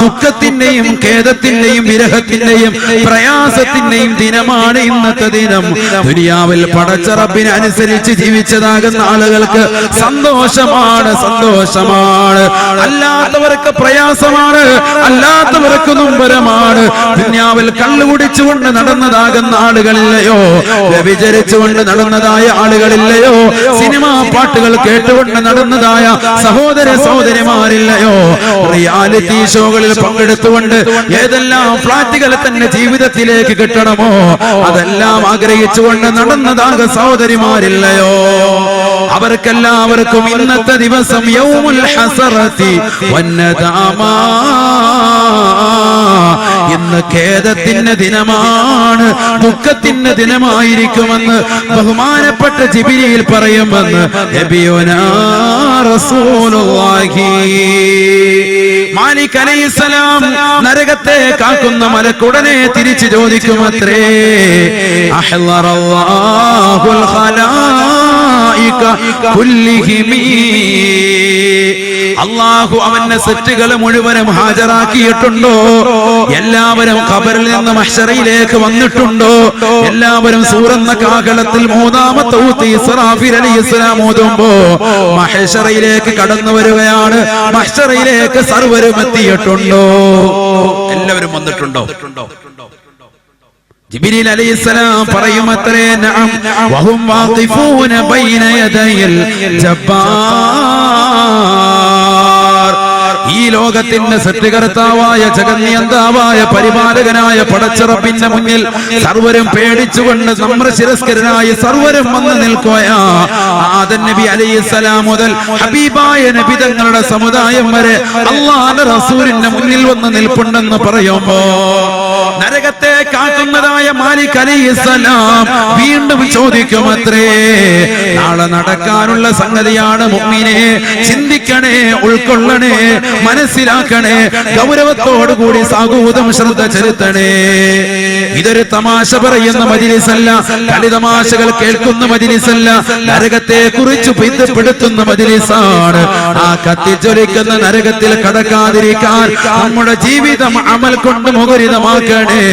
Speaker 1: ദുഃഖത്തിന്റെയും ഖേദത്തിന്റെയും വിരഹത്തിന്റെയും പ്രയാസത്തിന്റെയും ദിനമാണ് ഇന്നത്തെ ദിനം. ദുനിയാവിൽ പടച്ച റബ്ബിനെ അനുസരിച്ച് ജീവിച്ചതാകുന്ന ആളുകൾക്ക് സന്തോഷമാണ്, സന്തോഷമാണ്. അല്ലാത്തവർക്ക് പ്രയാസമാണ്, അല്ലാത്തവർക്ക് നൊമ്പരമാണ്. ദുനിയാവിൽ കള്ളുകുടിച്ചുകൊണ്ട് നടന്നതാകുന്ന ആളുകളില്ലയോ, വ്യഭിചരിച്ചുകൊണ്ട് നടന്നതായ ആളുകളില്ലയോ, സിനിമാ പാട്ടുകൾ കേട്ടുകൊണ്ട് നടന്നതായ സഹോദര സഹോദരിമാരില്ലയോ, റിയാലിറ്റി ഷോകളിൽ പങ്കെടുത്തുകൊണ്ട് ഏതെല്ലാം ഫ്ലാറ്റുകൾ തന്നെ ജീവിതത്തിലേക്ക് കിട്ടണമോ അതെല്ലാം ആഗ്രഹിച്ചുകൊണ്ട് നടന്നതാക സഹോദരിമാരില്ലയോ, അവർക്കെല്ലാവർക്കും ഇന്നത്തെ ദിവസം യൗമുൽ ഹസറതി വന്നദാമ, ഇന്ന് ഖേദത്തിന്റെ ദിനമാണ്, ദുഃഖത്തിന്റെ ദിനമായിരിക്കുമെന്ന് ബഹുമാനപ്പെട്ട ജിബ്രീൽ പറയുമെന്ന് നബിയുനാ റസൂലുള്ളാഹി. മാലിക് അലൈഹിസ്സലാം നരകത്തെ കാക്കുന്ന മലക്കുടനെ തിരിച്ചു ചോദിക്കുമത്രേ, അഹ്ളറല്ലാഹുൽ ഖലായിക കുല്ലിഹിമി, അല്ലാഹു അവന്റെ സെറ്റുകൾ മുഴുവനും ഹാജരാക്കിയിട്ടുണ്ടോ? എല്ലാവരും ഖബറിൽ നിന്ന് മഹ്ശറയിലേക്ക് വന്നിട്ടുണ്ടോ? എല്ലാവരും സൂറന്ന കാഹളത്തിൽ മൂന്നാമത്തെ ഊത്ത് ഇസ്രാഫീൽ അലൈഹിസ്സലാം ഓതുമ്പോ മഹ്ശറയിലേക്ക് കടന്നു വരികയാണ്. മഹ്ശറയിലേക്ക് സർവരും എത്തിയിട്ടുണ്ടോ? എല്ലാവരും വന്നിട്ടുണ്ടോ? ജിബ്രീൽ അലൈഹിസ്സലാം പറയുമത്രേ, നഅം വഹും വാഖിഫൂന ബൈന യദയിൽ ജബ്ബാർ. ഈ ലോകത്തിന്റെ സൃഷ്ടികർത്താവായ ജഗന്നിയന്താവായ പരിപാലകനായ പടച്ചറപ്പിന്റെ മുന്നിൽ സർവരും പേടിച്ചുകൊണ്ട് നമ്രശിരസ്കരനായി സർവരും വന്ന് നിൽക്കുകയാ. ആദം നബി അലൈഹിസ്സലാം മുതൽ ഹബീബായ നബി തങ്ങളുടെ സമുദായം വരെ അല്ലാഹുവിന്റെ റസൂലിന്റെ മുന്നിൽ വന്ന് നിൽപ്പുണ്ടെന്ന് പറയുമ്പോ നരകത്തെ കാക്കുന്നതായ മാലിക് അലൈഹിസ്സലാം വീണ്ടും ചോദിക്കുമത്രേ, നാളെ നടക്കാനുള്ള സംഗതിയാണ് മുഅ്മിനേ, ചിന്തിക്കണേ, ഉൾക്കൊള്ളണേ, മനസ്സിലാക്കണേ, ഗൗരവത്തോടുകൂടി സാഗൂതം ശ്രദ്ധ ചെലുത്തണേ. ഇതൊരു തമാശ പറയുന്ന മജ്‌ലിസല്ല, കളിതമാശകൾ കേൾക്കുന്ന മജ്‌ലിസല്ല, നരകത്തെ കുറിച്ച് ബന്ധപ്പെടുത്തുന്ന മജ്‌ലിസാണ്. ആ കത്തിജ്വലിക്കുന്ന നരകത്തിൽ കടക്കാതിരിക്കാൻ നമ്മുടെ ജീവിതം അമൽ കൊണ്ട് മുഖരിതമാക്കണേ.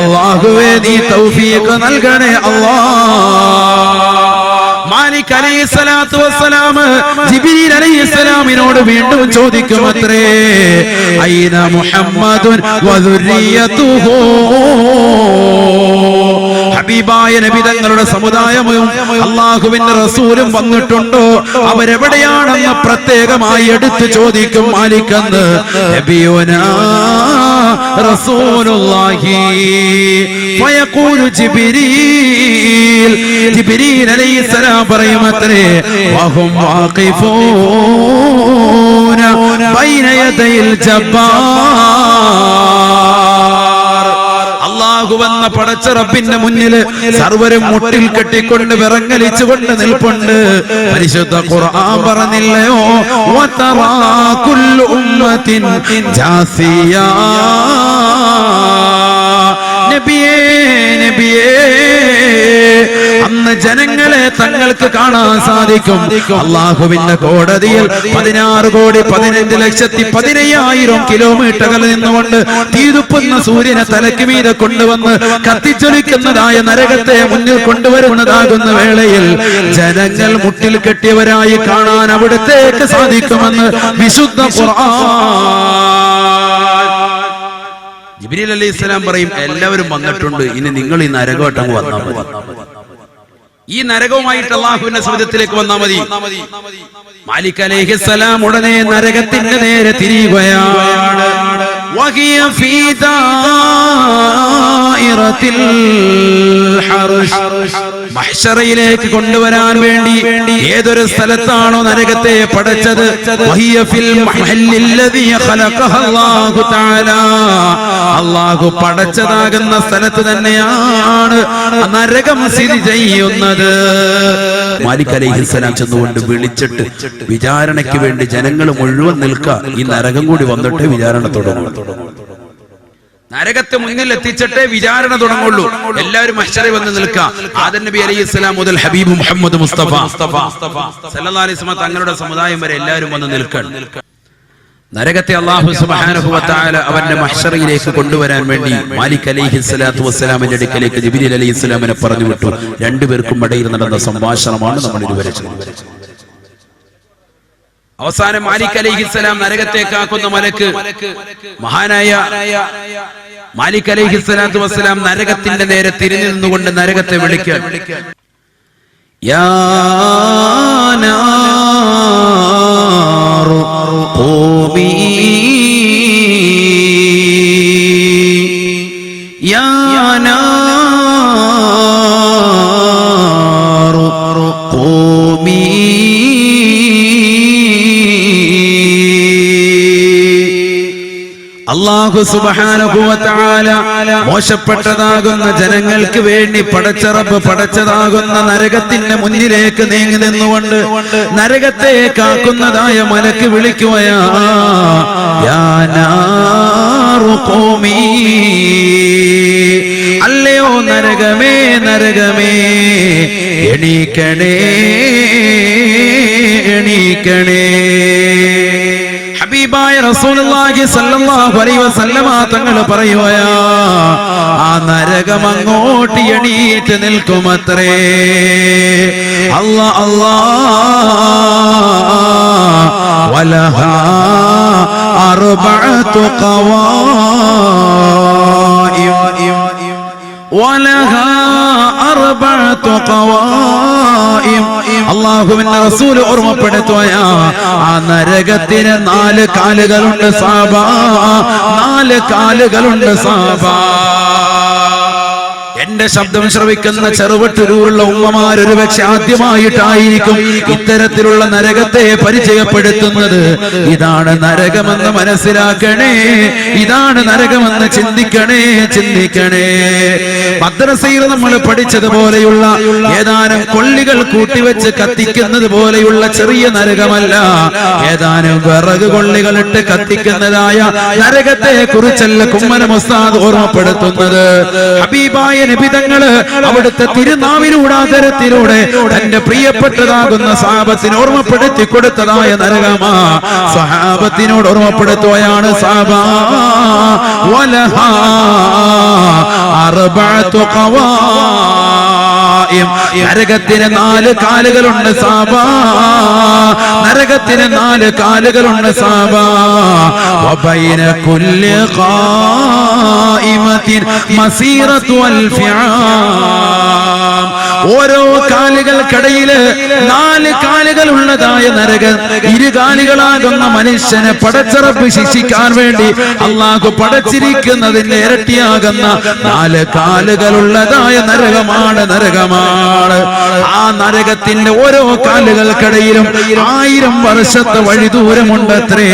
Speaker 1: അല്ലാഹുവേ നീ തൗഫീഖ് നൽകണേ അല്ലാഹ്. മാലിക് അലൈഹിസ്സലാത്തു വസ്സലാം ജിബ്രീൽ അലൈഹിസ്സലാമിനോട് വീണ്ടും ചോദിക്കുമത്രേ, ഐന മുഹമ്മദുൻ വദുരിയതുഹു, ഹബീബായ നബി തങ്ങളുടെ സമുദായവും അല്ലാഹുവിന്റെ റസൂലും വന്നിട്ടുണ്ടോ? അവരെവിടെയാണെന്ന് പ്രത്യേകമായി എടുത്തു ചോദിക്കും മാലിക് എന്ന്. നബിയുനാ റസൂലുള്ളാഹി ഫയഖൂലു ജിബ്രീൽ, ജിബ്രീൽ അലൈഹിസ്സലാം പറയുമത്രേ, വഹും വാഖിഫൂന ബൈന യദയിൽ ജബ്ബാർ. അല്ലാഹു വന്ന പടച്ച റബ്ബിന്റെ മുന്നിൽ സർവരും മുട്ടിൽ കെട്ടിക്കൊണ്ട് വിറങ്ങലിച്ചുകൊണ്ട് നിൽപ്പുണ്ട്. പരിശുദ്ധ ഖുർആൻ പറഞ്ഞില്ലയോ, വതറാ കുല്ലു ഉമ്മത്തിൻ ജാസിയാ. നബിയേ, നബിയേ, അന്ന് ജനങ്ങളെ തങ്ങൾക്ക് കാണാൻ സാധിക്കും. അല്ലാഹുവിന്റെ കോടതിയിൽ 16,15,15,000 കിലോമീറ്ററുകൾ നിന്നുകൊണ്ട് തീതുപ്പുന്ന സൂര്യനെ തലയ്ക്ക് മീതെ കൊണ്ടുവന്ന് കത്തിച്ചൊലിക്കുന്നതായ നരകത്തെ മുന്നിൽ കൊണ്ടുവരുന്നതാകുന്ന വേളയിൽ ജനങ്ങൾ മുട്ടിൽ കെട്ടിയവരായി കാണാൻ അവിടത്തേക്ക് സാധിക്കുമെന്ന് വിശുദ്ധ ഖുർആൻ. ജിബ്രീൽ അലൈഹിസ്സലാം പറയും, എല്ലാവരും വന്നിട്ടുണ്ട്, ഇനി നിങ്ങൾ ഈ നരകവട്ടം വന്നാൽ മതി. ഈ നരകവുമായിട്ട് അല്ലാഹുവിന്റെ സമുദ്രത്തിലേക്ക് വന്നാൽ മതി. മാലിക് അലൈഹിസ്സലാം ഉടനെ നരകത്തിന്റെ നേരെ തിരിയുകയാണ്. വഹിയ ഫീ ദായിറത്തിൽ ഹർഷ്, മഹ്ശറയിലേക്ക് കൊണ്ടുവരാൻ വേണ്ടി ഏതൊരു സ്ഥലത്താണോ നരകത്തെ പടച്ചത്, അല്ലാഹു പടച്ചതാകുന്ന സ്ഥലത്ത് തന്നെയാണ് നരകം സ്ഥിതി ചെയ്യുന്നത്. മാലിക് അലൈഹിസ്സലാം ചെന്നുകൊണ്ട് വിളിച്ചിട്ട് വിചാരണയ്ക്ക് വേണ്ടി ജനങ്ങൾ മുഴുവൻ നിൽക്കുക, ഈ നരകം കൂടി വന്നിട്ട് വിചാരണ തുടങ്ങും. നരകത്തെ മുന്നിൽ എത്തിച്ചിട്ടേ വിചാരണ തുടങ്ങുള്ളൂ. എല്ലാവരും മഹ്ശറിൽ വന്ന് നിൽക്കുക. ആദം നബി അലൈഹിസ്സലാം മുതൽ ഹബീബ് മുഹമ്മദ് മുസ്തഫ സല്ലല്ലാഹു അലൈഹി വസല്ലം തങ്ങളുടെ സമുദായം വരെ എല്ലാവരും വന്ന് നിൽക്കണം. നരകത്തെ അല്ലാഹു സുബ്ഹാനഹു വ തആല അവന്റെ മഹ്ശറിലേക്ക് കൊണ്ടുവരാൻ വേണ്ടി മാലിക് അലൈഹിസ്സലാത്തു വസ്സലാമിന്റെ അടുക്കലേക്ക് ജിബ്രീൽ അലൈഹിസ്സലാമിനെ പറഞ്ഞു വിട്ടു. രണ്ടുപേർക്കും ഇടയിൽ നടന്ന സംഭാഷണമാണ് നമ്മൾ ഇതുവരെ ചെയ്തത്. അവസാനം മാലിക് അലൈഹിസ്സലാം നരകത്തേക്കാക്കുന്ന മലക്ക്, മഹാനായ മാലിക് അലൈഹിസ്സലാത്തു വസ്സലാം നരകത്തിന്റെ നേരെ തിരിഞ്ഞു നിന്നുകൊണ്ട് നരകത്തെ വിളിക്കാൻ, യാ നാറു ഖൂമി യാ നാറു ഖൂമി. അല്ലാഹു സുബ്ഹാനഹു വ തആല മോശപ്പെട്ടതാകുന്ന ജനങ്ങൾക്ക് വേണ്ടി പടച്ച റബ്ബ് പടച്ചതാകുന്ന നരകത്തിന്റെ മുന്നിലേക്ക് നീങ്ങി നിന്നുകൊണ്ട് നരകത്തെ കാക്കുന്നതായ മലക്ക് വിളിക്കുകയാ, യാ നാറു ഖൂമി, അല്ലയോ നരകമേ നരകമേ എണീക്കണേ എണീക്കണേ. ഹബീബായ റസൂലുള്ളാഹി സ്വല്ലല്ലാഹു അലൈഹി വസല്ലമ തങ്ങൾ പറയുകയാ, ആ നരകം അങ്ങോട്ട് എണീറ്റ് നിൽക്കുമത്രേ. അല്ലാ അല്ലാ വലഹാ അർബഅതു ഖവാഇം വലഹാ അർബഅതു ഖവാഇം. അല്ലാഹുവിന്റെ റസൂൽ ഓർമ്മപ്പെടുത്തുകയാ, ആ നരകത്തിന് 4 കാലുകളുണ്ട് സഹാബ, 4 കാലുകളുണ്ട് സഹാബ. എന്റെ ശബ്ദം ശ്രവിക്കുന്ന ചെറുവട്ടൂരുള്ള ഉമ്മമാർ ഒരുപക്ഷെ ആദ്യമായിട്ടായിരിക്കും ഇത്തരത്തിലുള്ള നരകത്തെ പരിചയപ്പെടുത്തുന്നത്. ഇതാണ് നരകമെന്ന് മനസ്സിലാക്കണേ, ഇതാണ് നരകമെന്ന് ചിന്തിക്കണേ ചിന്തിക്കണേ. മദ്രസയിൽ നമ്മൾ പഠിച്ചതുപോലെയുള്ള ഏതാനും കൊള്ളികൾ കൂട്ടിവെച്ച് കത്തിക്കുന്നത് പോലെയുള്ള ചെറിയ നരകമല്ല, ഏതാനും വിറക് കൊള്ളികളിട്ട് കത്തിക്കുന്നതായ നരകത്തെ കുറിച്ചല്ല കുമ്മനം ഉസ്താദ് ഓർമ്മപ്പെടുത്തുന്നത്. ഹബീബായ നബിതങ്ങള് അവിടുത്തെ തിരുനാവിലൂടെ ആദരത്തിലൂടെ തന്റെ പ്രിയപ്പെട്ടതാകുന്ന സഹാബത്തിന് ഓർമ്മപ്പെടുത്തി കൊടുത്തതായ നരകമാ സഹാബത്തിനോട് ഓർമ്മപ്പെടുത്തുകയാണ്. സഹാബാ വലഹാ അർബഅതു ഖവാഇം, നരകത്തിന് 4 കാലുകളുണ്ട് സഹാബാ, നരകത്തിന് 4 കാലുകളുണ്ട് സഹാബാ. വബൈന കുല്ലി ഖായിമത്തിൻ മസീറത്തു അൽഫിആം, ഓരോ കാലുകൾക്കിടയില് 4 കാലുകൾ ഉള്ളതായ നരകം. 2 കാലുകളാകുന്ന മനുഷ്യനെ പടച്ച റബ്ബ് ശിക്ഷിക്കാൻ വേണ്ടി അല്ലാഹു പടച്ചിരിക്കുന്നതിന്റെ ഇരട്ടിയാകുന്ന 4 കാലുകളുള്ളതായ നരകമാണ് നരകമാണ്. ആ നരകത്തിന്റെ ഓരോ കാലുകൾക്കിടയിലും 1000 വർഷത്തെ വഴി ദൂരമുണ്ടത്രേ.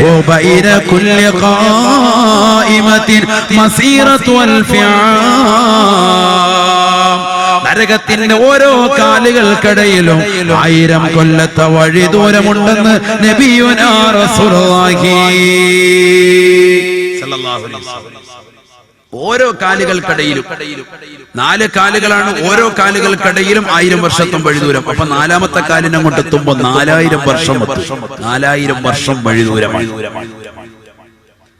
Speaker 1: ഓ ബൈന കുല്ലി ഖായിമത്തിൻ മസീറത്തു അൽഫിആം, നരകത്തിന്റെ ഓരോ കാലുകൾക്കിടയിലും 1000 കൊല്ലത്തെ വഴി ദൂരമുണ്ടെന്ന് നബിയുനാ റസൂലുള്ളാഹി സ്വല്ലല്ലാഹു അലൈഹി വസല്ലം. ഓരോ കാലുകൾക്കിടയിലും 4 കാലുകളാണ്, ഓരോ കാലുകൾക്കിടയിലും 1000 വർഷത്തും വഴി ദൂരം. അപ്പൊ 4ാമത്തെ കാലിനെ അങ്ങോട്ട് എത്തുമ്പോ 4000 വർഷം, 4000 വർഷം വഴി ദൂരമാണ്.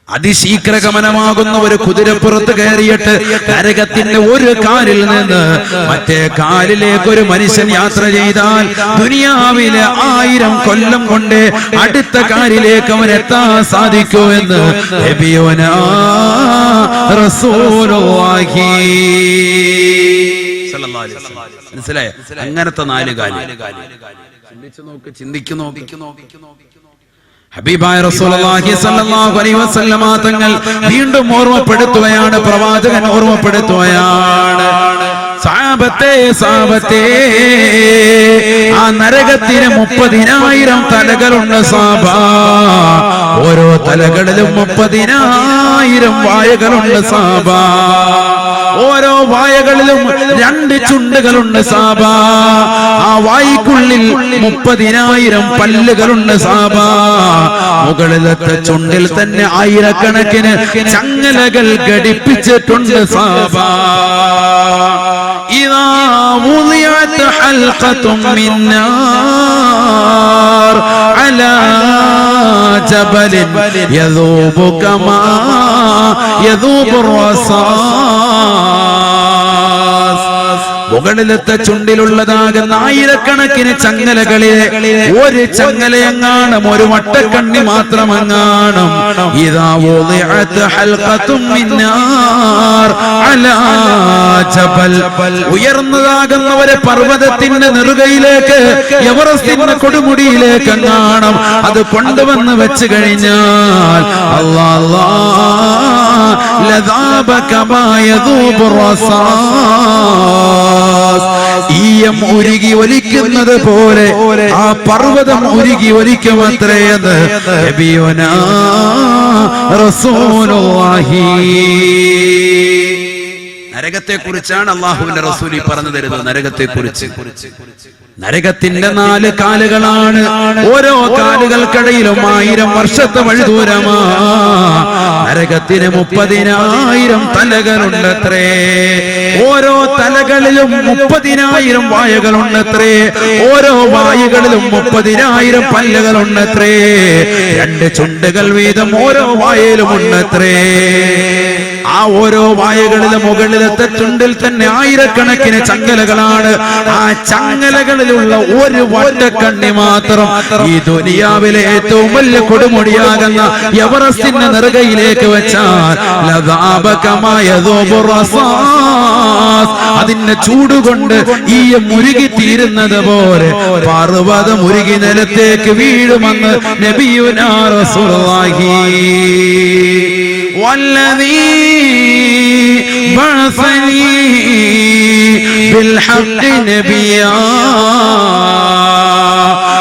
Speaker 1: അതിശീഘ്രഗമനമാകുന്ന ഒരു കുതിരപ്പുറത്ത് കയറിയിട്ട് നരകത്തിന്റെ ഒരു കാലിൽ നിന്ന് മറ്റേ കാലിലേക്ക് ഒരു മനുഷ്യൻ യാത്ര ചെയ്താൽ ദുനിയാവിലെ 1000 കൊല്ലം കൊണ്ട് അടുത്ത കാലിലേക്ക് അവൻ എത്താൻ സാധിക്കൂ എന്ന് നബിയുനാ റസൂലുള്ളാഹി സ്വല്ലല്ലാഹു അലൈഹി വസല്ലം. മനസ്സിലായോ? അങ്ങനത്തെ 4 കാല് ചിന്തിച്ചു നോക്കി. ഹബീബായ റസൂലുള്ളാഹി സ്വല്ലല്ലാഹു അലൈഹി വസല്ലമ തങ്ങൾ വീണ്ടും ഓർമ്മപ്പെടുത്തുകയാണ്, പ്രവാചകൻ ഓർമ്മപ്പെടുത്തുകയാണ്. സാബത്തെ ആ നരകത്തിന് 30,000 തലകളുണ്ട് സാബ. ഓരോ തലകളിലും 30,000 വായകളുണ്ട് സാബ. ഓരോ വായകളിലും 2 ചുണ്ടുകളുണ്ട് സാബ. ആ വായ്ക്കുള്ളിൽ 30,000 പല്ലുകളുണ്ട് സാബ. മുകളിലത്തെ ചുണ്ടിൽ തന്നെ ആയിരക്കണക്കിന് ചങ്ങലകൾ ഘടിപ്പിച്ചിട്ടുണ്ട് സാബ. ഇദാ വുളിഅത് ഹൽഖത്തും മിൻ നാർ അലാ ജബലിൻ യദൂബു കമാ യദൂബു റസാസ്. മുകളിലത്തെ ചുണ്ടിലുള്ളതാകുന്ന ആയിരക്കണക്കിന് ചങ്ങലകളിലെ ഒരു ചങ്ങലയെങ്ങാണം, ഒരു വട്ടക്കണ്ണി മാത്രമെങ്ങാണം ഇദാ വുളിഅത് ഹൽഖത്തും മിൻ നാർ അലാ ജബൽ, ഉയർന്നതാകുന്ന ഒരു പർവ്വതത്തിന്റെ നെറുകയിലേക്ക്, എവറസ്റ്റിന്റെ കൊടുമുടിയിലേക്ക് എങ്ങാണം അത് കൊണ്ടുവന്ന് വെച്ച് കഴിഞ്ഞാൽ അല്ലാഹ് ലദാബ കമാ യദൂബു റസാസ്, ഈയം ഉരുകി ഒലിക്കുന്നത് പോലെ ആ പർവ്വതം ഉരുകി ഒലിക്കുമത്രേത് നബിയുനാ റസൂലുള്ളാഹി. നരകത്തെ കുറിച്ചാണ് അള്ളാഹുവിന്റെ റസൂൽ പറഞ്ഞു തരുന്നത്. നരകത്തെ കുറിച്ച് നരകത്തിന്റെ 4 കാലുകളാണ്. ഓരോ കാലുകൾക്കിടയിലും 1000 വർഷത്തെ വഴി ദൂരമാ. നരകത്തിന് 30,000 തലകളുണ്ടത്രേ. ഓരോ തലകളിലും 30,000 വായകളുണ്ടത്രേ. ഓരോ വായകളിലും 30,000 പല്ലുകളുണ്ടത്രേ. 2 ചുണ്ടുകൾ വീതം ഓരോ വായയിലും ഉണ്ടത്രേ. ആ ഓരോ വായകളിലും മുകളിലത്തെ ചുണ്ടിൽ തന്നെ ആയിരക്കണക്കിന് ചങ്ങലകളാണ്. ആ ചങ്ങലകളിലുള്ള ഒരു വട്ടക്കണ്ണി മാത്രം ഈ ദുനിയാവിലെ ഏറ്റവും വലിയ കൊടുമുടിയാകുന്ന എവറസ്റ്റിന്റെ നെറുകയിലേക്ക് വെച്ചാൽ ലദാബ കമാ യദൂബു റസാസ്, അതിന്റെ ചൂടുകൊണ്ട് ഈ മുരുകി തീരുന്നത് പോലെ പർവ്വതം മുരുകി നിലത്തേക്ക് വീഴുമെന്ന് നബിയുനാ റസൂലുള്ളാഹി. വല്ലദീ ബഅസനീ ബിൽ ഹഖ് നബിയാ,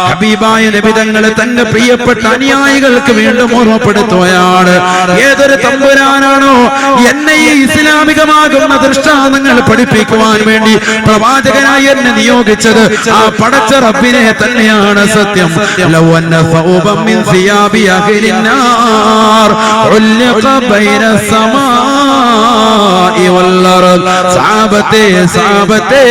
Speaker 1: ഹബീബായ നബി തങ്ങൾ തന്റെ പ്രിയപ്പെട്ട അനുയായികൾക്ക് വീണ്ടും ഓർമ്മപ്പെടുത്തുകയാണ്. ഏതൊരു തമ്പുരാനാണോ എന്നെ ഈ ഇസ്ലാമികമാകുന്ന ദൃഷ്ടാന്തങ്ങൾ പഠിപ്പിക്കുവാൻ വേണ്ടി പ്രവാചകനായി എന്നെ നിയോഗിച്ചത്, ആ പടച്ച റബ്ബിനെ തന്നെയാണ് സത്യം. ലൗ അന്ന സൗബൻ മിൻ സിയാബി അഹ്ലിൻ നാർ ഉൽഖ ബൈന സമാഇ വൽ അർദ്. സാബത്തെ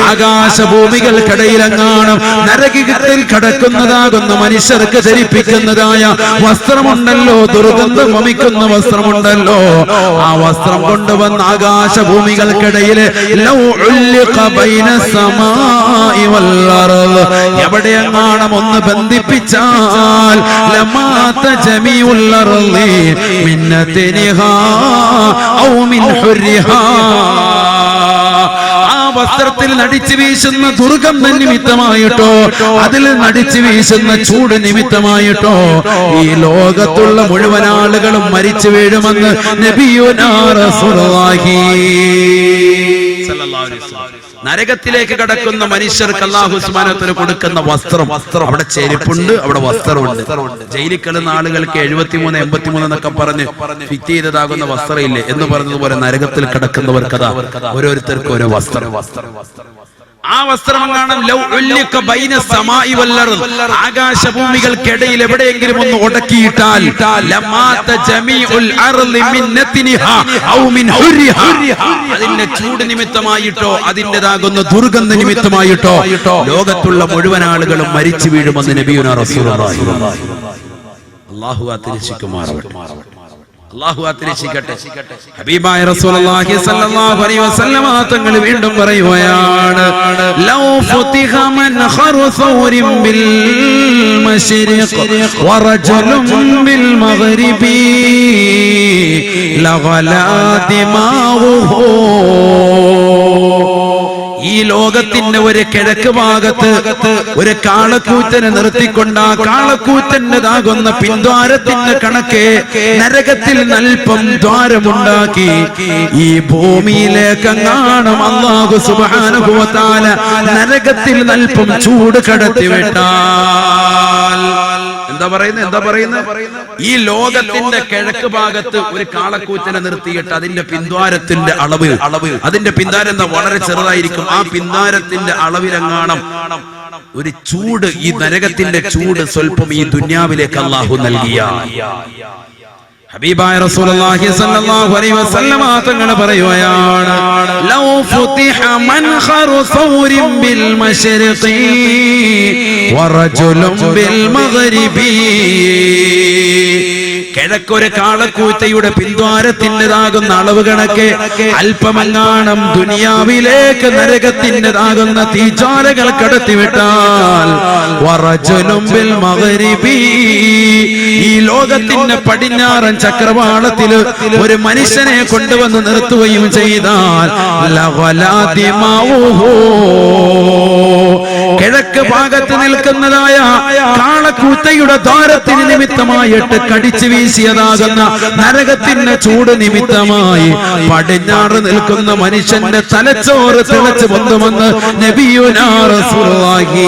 Speaker 1: ആകാശഭൂമികൾക്കിടയിലെങ്ങാനും നരകത്തിൽ കടക്കുന്നതാകുന്ന മനുഷ്യർക്ക് ധരിപ്പിക്കുന്നതായ വസ്ത്രമുണ്ടല്ലോ, ദുർഗന്ധം വമിക്കുന്ന വസ്ത്രമുണ്ടല്ലോ, ആ വസ്ത്രം കൊണ്ടുവന്ന ആകാശഭൂമികൾക്കിടയില് എവിടെയെങ്ങാനും ഒന്ന് ബന്ധിപ്പിച്ചാൽ ലമാത ജമീഉൽ അർളി മിന്നതിനിഹാ ഔ മിൻ ഹുർരിഹാ, വസ്ത്രത്തിൽ നടിച്ചു വീശുന്ന ദുർഗന്ധം നിമിത്തമായിട്ടോ അതിൽ നടിച്ചു വീശുന്ന ചൂട് നിമിത്തമായിട്ടോ ഈ ലോകത്തുള്ള മുഴുവൻ ആളുകളും മരിച്ചു വീഴുമെന്ന് നബിയുനാ റസൂലുള്ളാഹി സ്വല്ലല്ലാഹു അലൈഹി വസല്ലം. നരകത്തിലേക്ക് കടക്കുന്ന മനുഷ്യർക്ക് അല്ലാഹു സുബ്ഹാനഹു വ തആല കൊടുക്കുന്ന വസ്ത്രം, അവിടെ ചെരുപ്പുണ്ട്, അവിടെ വസ്ത്രമുണ്ട്. ജയിലിൽ കിടന്ന ആളുകൾക്ക് 73, 83 എന്നൊക്കെ പറഞ്ഞ് ഫിറ്റ് ചെയ്തതാകുന്ന വസ്ത്രം ഇല്ലേ എന്ന് പറഞ്ഞതുപോലെ നരകത്തിൽ കിടക്കുന്നവർക്ക് അതാ ഓരോരുത്തർക്കും ഓരോ വസ്ത്രം. ആ വസ്ത്രം ആകാശഭൂമികൾക്കിടയിൽ എവിടെയെങ്കിലും ഒന്ന് ഉടക്കിയിട്ടാൽ അതിന്റെ ചൂട് നിമിത്തമായിട്ടോ അതിൻ്റെതാകുന്ന ദുർഗന്ധ നിമിത്തമായിട്ടോ ലോകത്തുള്ള മുഴുവൻ ആളുകളും മരിച്ചു വീഴുമെന്ന് നബിയുനാ റസൂലുള്ളാഹി. അല്ലാഹു അതിരക്ഷിക്കുമാറാവട്ടെ. അല്ലാഹു അതിരക്ഷിക്കട്ടെ. ഹബീബായ റസൂലുള്ളാഹി സ്വല്ലല്ലാഹു അലൈഹി വസല്ലം തങ്ങൾ വീണ്ടും പറയുകയാണ്, ലൗ ഫുതിഹ മൻ ഖർസൂരിൻ ബിൽ മശ്രിഖ് വറജുലുൻ ബിൽ മഗ്രിബി ലഗലാ ദിമാഉഹു. ഈ ലോകത്തിന്റെ ഒരു കിഴക്ക് ഭാഗത്ത് ഒരു കാളക്കൂറ്റനെ നിർത്തിക്കൊണ്ട് ആ കാളക്കൂറ്റന്റേതാകുന്ന പിന്ദ്വാരത്തിന്റെ കണക്കെ നരകത്തിൽ നൽപ്പം ദ്വാരമുണ്ടാക്കി ഈ ഭൂമിയിലേക്കെങ്ങാണം അല്ലാഹു സുബ്ഹാനഹു വ തആല നരകത്തിൽ നൽപ്പം ചൂട് കടത്തിവിട്ടാൽ എന്താ പറയുന്നത് ഈ ലോകത്തിന്റെ കിഴക്ക് ഭാഗത്ത് ഒരു കാളക്കൂറ്റനെ നിർത്തിയിട്ട് അതിന്റെ പിന്ദ്വാരത്തിന്റെ അളവ് അതിന്റെ പിന്താരം എന്താ വളരെ ചെറുതായിരിക്കും. ആ പിന്താരത്തിന്റെ അളവിലെങ്ങാണം ഒരു ചൂട്, ഈ നരകത്തിന്റെ ചൂട് സ്വല്പം ഈ ദുനിയാവിലേക്ക് അല്ലാഹു നൽകിയ ഹബീബായ റസൂലുള്ളാഹി സ്വല്ലല്ലാഹു അലൈഹി വസല്ലമ തങ്ങൾ പറയുകയാണ്, ലൗ ഫുതിഹ മൻഖറു സൗരിൻ ബിൽ മശ്രിഖി വറജുലുൻ ബിൽ മഗ്രിബി. കിഴക്കൊരു കാളക്കൂറ്റയുടെ പിന്ദ്വാരത്തിൻ്റെതാകുന്ന അളവ് കണക്കെ അല്പമെങ്ങാണം ദുനിയാവിലേക്ക് നരകത്തിൻ്റെതാകുന്ന തീജ്വാലകൾ കടത്തിവിട്ടാൽ വറജുലുൻ ബിൽ മഗ്രിബി, ഈ ലോകത്തിന്റെ പടിഞ്ഞാറൻ ചക്രവാളത്തിൽ ഒരു മനുഷ്യനെ കൊണ്ടുവന്ന് നിർത്തുകയും ചെയ്താൽ കിഴക്ക് ഭാഗത്ത് നിൽക്കുന്നതായ കാളക്കൂറ്റയുടെ ദ്വാരത്തിന് നിമിത്തമായിട്ട് കടിച്ചു വീശിയതാകുന്ന നരകത്തിന്റെ ചൂട് നിമിത്തമായി പടിഞ്ഞാറ് നിൽക്കുന്ന മനുഷ്യന്റെ തലച്ചോറ് തിളച്ചു പൊന്തുമെന്ന് നബിയുനാ റസൂലുള്ളാഹി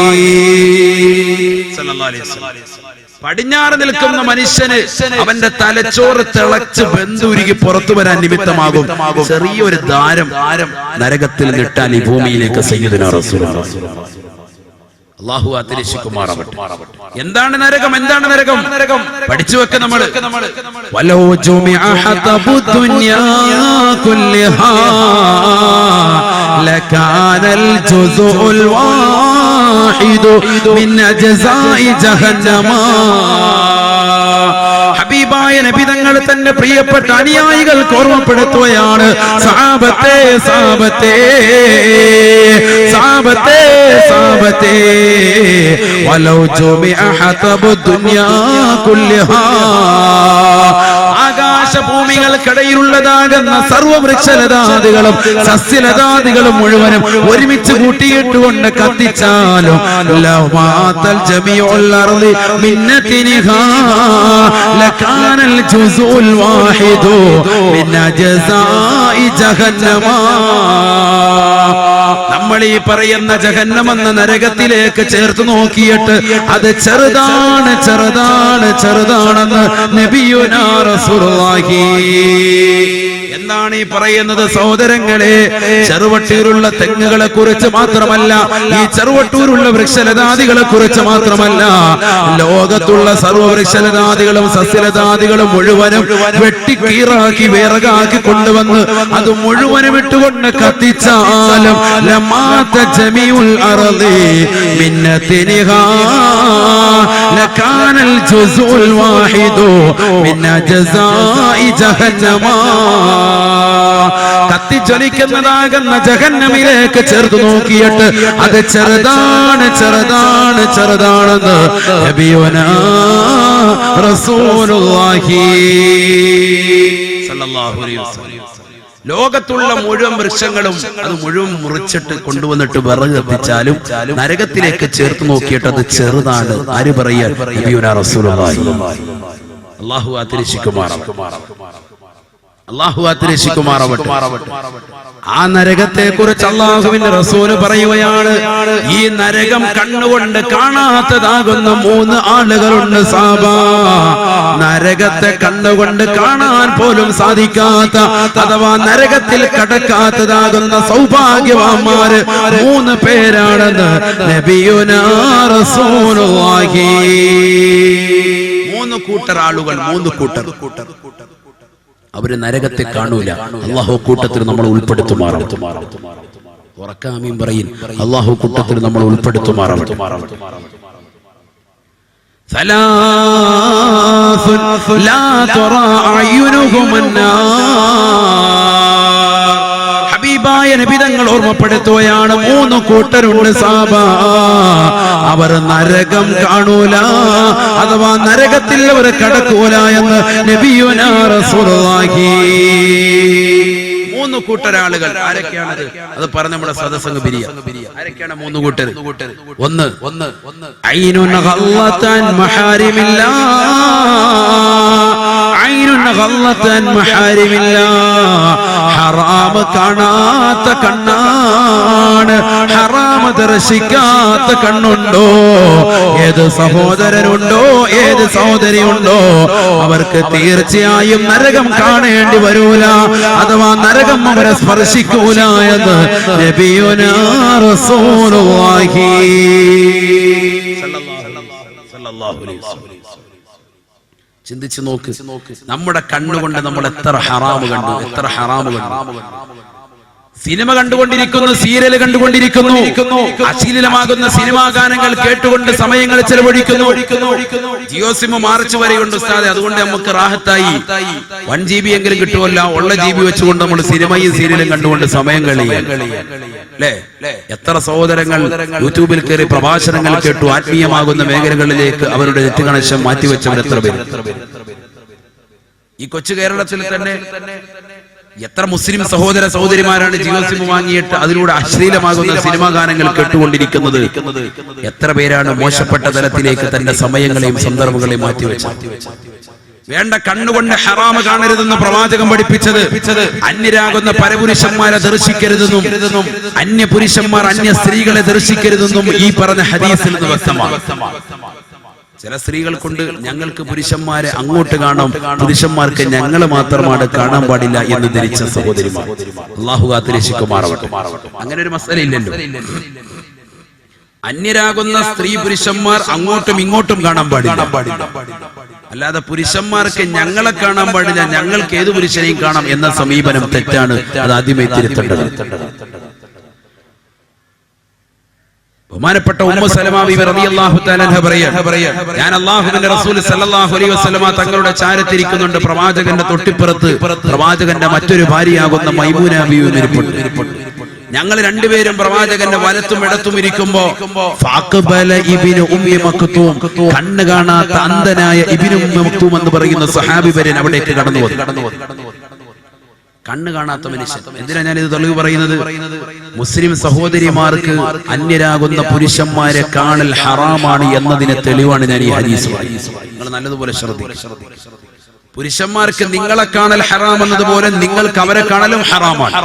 Speaker 1: സ്വല്ലല്ലാഹു അലൈഹി വസല്ലം. പടിഞ്ഞാറ് നിൽക്കുന്ന മനുഷ്യന് അവന്റെ തലച്ചോറ് തിളച്ച് ബന്ധുരുകി പുറത്തു വരാൻ നിമിത്തമാകും ചെറിയൊരു ദ്വാരം നരകത്തിൽ നിട്ടാൻ ഈ ഭൂമിയിലേക്ക് സയ്യിദുനാ റസൂലുള്ളാഹി അല്ലാഹു ആതിരശിക്കുമാറാവട്ടെ. എന്താണ് നരകം? എന്താണ് നരകം? പഠിച്ചു വെക്ക നമ്മൾ. വലൗ ജുമിഅ ഹതബു ദുനിയാ കുല്ലഹാ ലകാനൽ ജുസുഉൽ വാഹിദു മിൻ അജ്സാഇ ജഹന്നമ. ഹബീബായ നബി തങ്ങൾ തന്റെ പ്രിയപ്പെട്ട അനുയായികൾക്ക് ഓർമ്മപ്പെടുത്തുകയാണ്, സഹാബത്തെ സഹാബത്തെ സഹാബത്തെ സഹാബത്തെ വലൗ ജുമിഅ ഹതബു ദുനിയാ കുല്ലഹാ, ആകാശഭൂമികൾക്കിടയിലുള്ളതാകുന്ന സർവവൃക്ഷലതാദികളും സസ്യലതാദികളും മുഴുവനും ഒരുമിച്ച് കൂട്ടിയിട്ടുകൊണ്ട് കത്തിച്ചാലും ലമാതൽ ജമീഉൽ അർളി മിന്നതിനിഹാ ലകാനൽ ജുസുഉൽ വാഹിദു മിൻ അജ്സാഇ ജഹന്നമ. നമ്മൾ ഈ പറയുന്ന ജഹന്നമെന്ന നരകത്തിലേക്ക് ചേർത്ത് നോക്കിയിട്ട് അത് ചെറുതാണ് ചെറുതാണ് ചെറുതാണെന്ന് നബിയുനാ റസൂലുള്ളാഹി. എന്താണ് ഈ പറയുന്നത് സഹോദരങ്ങളെ? ചെറുവട്ടൂരുള്ള തെങ്ങുകളെ കുറിച്ച് മാത്രമല്ല, ഈ ചെറുവട്ടൂരുള്ള വൃക്ഷലതാദികളെ കുറിച്ച് മാത്രമല്ല, ലോകത്തുള്ള സർവവൃക്ഷലതാദികളും സസ്യലതാദികളും മുഴുവനും വെട്ടിക്കീറാക്കി വിറകാക്കി കൊണ്ടുവന്ന് അത് മുഴുവനും ഇട്ടുകൊണ്ട് കത്തിച്ചാലും ലമാത ജമീഉൽ അർളി മിന്നതിനിഹാ ലകാനൽ ജുസുഉൽ വാഹിദു മിൻ അജ്സാഇ ജഹന്നമ. കത്തിജ്വലിക്കുന്നതാകുന്ന ജഹന്നമിലേക്ക് ചേർത്ത് നോക്കിയിട്ട് അത് ചെറുതാണ് ചെറുതാണ് ചെറുതാണെന്ന് നബിയുനാ റസൂലുള്ളാഹി സ്വല്ലല്ലാഹു അലൈഹി വസല്ലം. ലോകത്തുള്ള മുഴുവൻ വൃക്ഷങ്ങളും അത് മുഴുവൻ മുറിച്ചിട്ട് കൊണ്ടുവന്നിട്ട് വിറക് കത്തിച്ചാലും നരകത്തിലേക്ക് ചേർത്ത് നോക്കിയിട്ട് അത് ചെറുതാണ്. ആര് പറയാ? നബിയുനാ റസൂലുള്ളാഹി. അല്ലാഹു ആതിരശിക്കുമാറാവട്ടെ. അല്ലാഹു ആതിരശിക്കുമാറാവട്ടെ. ആ നരകത്തെ കുറിച്ച് അല്ലാഹുവിന്റെ റസൂല് പറയുകയാണ്, ഈ നരകം കണ്ണുകൊണ്ട് കാണാത്തതാകുന്ന 3 ആളുകളുണ്ട് സാബാ. നരകത്തെ കണ്ണുകൊണ്ട് കാണാൻ പോലും സാധിക്കാത്ത അഥവാ നരകത്തിൽ കടക്കാത്തതാകുന്ന സൗഭാഗ്യവാന്മാര് 3 പേരാണെന്ന് നബിയുനാ റസൂലുള്ളാഹി. 3 കൂട്ടർ ആളുകൾ, 3 കൂട്ടർ. അവര് നരകത്തെ കാണൂല. അല്ലാഹു കൂട്ടത്തിൽ നമ്മൾ ഉൾപ്പെടുത്തുമാറാവട്ടെ. ഉറക്കാമീൻ പറയും. അല്ലാഹു കൂട്ടത്തിൽ നമ്മൾ ഉൾപ്പെടുത്തുമാറാവട്ടെ. സലാസുൻ ലാ തുറാ അയ്യുനുഹും അന്നാർ. ഹബീബായ നബി തങ്ങൾ ഓർമ്മപ്പെടുത്തുകയാണ്, 3 കൂട്ടരുണ്ട് സാബാ. അവർ നരകം കാണൂല അഥവാ നരകത്തിൽ അവർ കടക്കൂല എന്ന് നബിയുനാ റസൂലുള്ളാഹി. 3 മൂന്ന് കൂട്ടരാളുകൾ. ആരൊക്കെയാണത്? അത് പറഞ്ഞ നമ്മുടെ സദസ്സംഗ ബിരിയ. ആരൊക്കെയാണ് മൂന്ന് കൂട്ടർ? ഒന്ന് ഐനുൻ ഗല്ലതൻ മഹാരിമില്ലാ, ഐനുൻ ഗല്ലതൻ മഹാരിമില്ലാ, ഹറാം കാണാത്ത കണ്ണാണ്, ഹറാം ദർശിക്കാത്ത കണ്ണുണ്ടോ? ഏത് സഹോദരനുണ്ടോ, ഏത് സഹോദരിയുണ്ടോ അവർക്ക് തീർച്ചയായും നരകം കാണേണ്ടി വരൂല, അഥവാ നരകം അവരെ സ്പർശിക്കൂല എന്ന് നബിയുനാ റസൂലുള്ളാഹി സല്ലല്ലാഹു അലൈഹി വസല്ലം. ചിന്തിച്ചു നോക്ക്, നമ്മുടെ കണ്ണുകൊണ്ട് നമ്മൾ എത്ര ഹറാമ് കണ്ടു, എത്ര ഹറാമ് കണ്ടു. സിനിമ കണ്ടുകൊണ്ടിരിക്കുന്നു, സീരിയൽ കണ്ടുകൊണ്ടിരിക്കുന്നു, അശ്ലീലമാകുന്ന സിനിമാ ഗാനങ്ങൾ കേട്ടുകൊണ്ട് സമയങ്ങൾ ചെലവഴിക്കുന്നു. ജിയോ സിം മാർച്ച് വരെയുണ്ട് ഉസ്താദെ, അതുകൊണ്ട് നമുക്ക് റാഹത്തായി 1 GB എങ്കിലും കിട്ടുമല്ല, ഉള്ള GB വെച്ചുകൊണ്ട് നമ്മൾ സിനിമയും സീരിയലും കണ്ടുകൊണ്ട് സമയം കളയാം അല്ലേ? എത്ര സഹോദരങ്ങൾ യൂട്യൂബിൽ കയറി പ്രഭാഷണങ്ങൾ കേട്ടു ആത്മീയമാകുന്ന മേഖലകളിലേക്ക് അവരുടെ നെറ്റ് കണക്ഷൻ മാറ്റിവെച്ചവർ എത്ര പേര്? ഈ കൊച്ചു കേരളത്തിൽ തന്നെ എത്ര മുസ്ലിം സഹോദര സഹോദരിമാരാണ് ജിയോ സിം വാങ്ങിയിട്ട് അതിലൂടെ അശ്ലീലമാകുന്ന സിനിമാ ഗാനങ്ങൾ കേട്ടുകൊണ്ടിരിക്കുന്നത്? എത്ര പേരാണ് മോശപ്പെട്ട തലത്തിലേക്ക് തന്റെ സമയങ്ങളെയും സന്ദർഭങ്ങളെയും മാറ്റിവെച്ചത്? വേണ്ട, കണ്ണുകൊണ്ട് ഹറാമ് കാണരുതെന്ന് പ്രവാചകൻ പഠിപ്പിച്ചത് അന്യരാകുന്ന പരപുരുഷന്മാരെ ദർശിക്കരുതെന്നും അന്യ പുരുഷന്മാർ അന്യ സ്ത്രീകളെ ദർശിക്കരുതെന്നും ഈ പറഞ്ഞ ഹദീസിൽ നിന്ന് വ്യക്തമാണ്. ചില സ്ത്രീകൾ കൊണ്ട് ഞങ്ങൾക്ക് പുരുഷന്മാരെ അങ്ങോട്ട് കാണാം, പുരുഷന്മാർക്ക് ഞങ്ങളെ മാത്രമാണ് കാണാൻ പാടില്ല എന്ന് ധരിച്ച സഹോദരിമാർ അല്ലാഹു കാത്തുരക്ഷിക്കുമാറാവട്ടെ. അങ്ങനെ ഒരു മസല ഇല്ലല്ലോ. അന്യരാകുന്ന സ്ത്രീ പുരുഷന്മാർ അങ്ങോട്ടും ഇങ്ങോട്ടും കാണാൻ പാടില്ല, അല്ലാതെ പുരുഷന്മാർക്ക് ഞങ്ങളെ കാണാൻ പാടില്ല, ഞങ്ങൾക്ക് ഏത് പുരുഷനെയും കാണാം എന്ന സമീപനം തെറ്റാണ്. അത് ആദ്യമേ തിരുത്തേണ്ടത്. ബഹുമാനപ്പെട്ട ഉമ്മു സലമ ബിബി റളിയല്ലാഹു തആല അൻഹ പറയാ, ഞാൻ അല്ലാഹുവിന്റെ റസൂൽ സല്ലല്ലാഹു അലൈഹി വസല്ലമ തങ്ങളുടെ ചാരത്തിരിക്കുന്നുണ്ട്. പ്രവാചകന്റെ തൊട്ടിപ്പുറത്ത് പ്രവാചകന്റെ മറ്റൊരു ഭാര്യയാകുന്ന മൈമൂന ബിബി ഇരിപ്പുണ്ട്. ഞങ്ങൾ രണ്ടുപേരും പ്രവാചകന്റെ വലത്തും ഇടത്തും ഇരിക്കുമ്പോ ഫഅഖബല ഇബ്നു ഉമ്മി മക്തൂം, കണ്ണ് കാണാത്ത അന്ധനായ ഇബ്നു ഉമ്മി മക്തൂം എന്ന് പറയുന്ന സ്വഹാബി വരൻ അവിടേക്ക് കടന്നു വന്നു. കണ്ണ് കാണാത്ത മനുഷ്യൻ. എന്തിനാ ഞാനിത് തെളിവ് പറയുന്നത്? മുസ്ലിം സഹോദരിമാർക്ക് അന്യരാകുന്ന പുരുഷന്മാരെ കാണൽ ഹറാമാണ് എന്നതിന് തെളിവാണ് ഞാൻ ഈ ഹദീസ്. നിങ്ങൾ നല്ലതുപോലെ ശ്രദ്ധിക്കുക. പുരുഷന്മാർക്ക് നിങ്ങളെ കാണൽ ഹറാം എന്നതുപോലെ നിങ്ങൾക്ക് അവരെ കാണലും ഹറാമാണ്.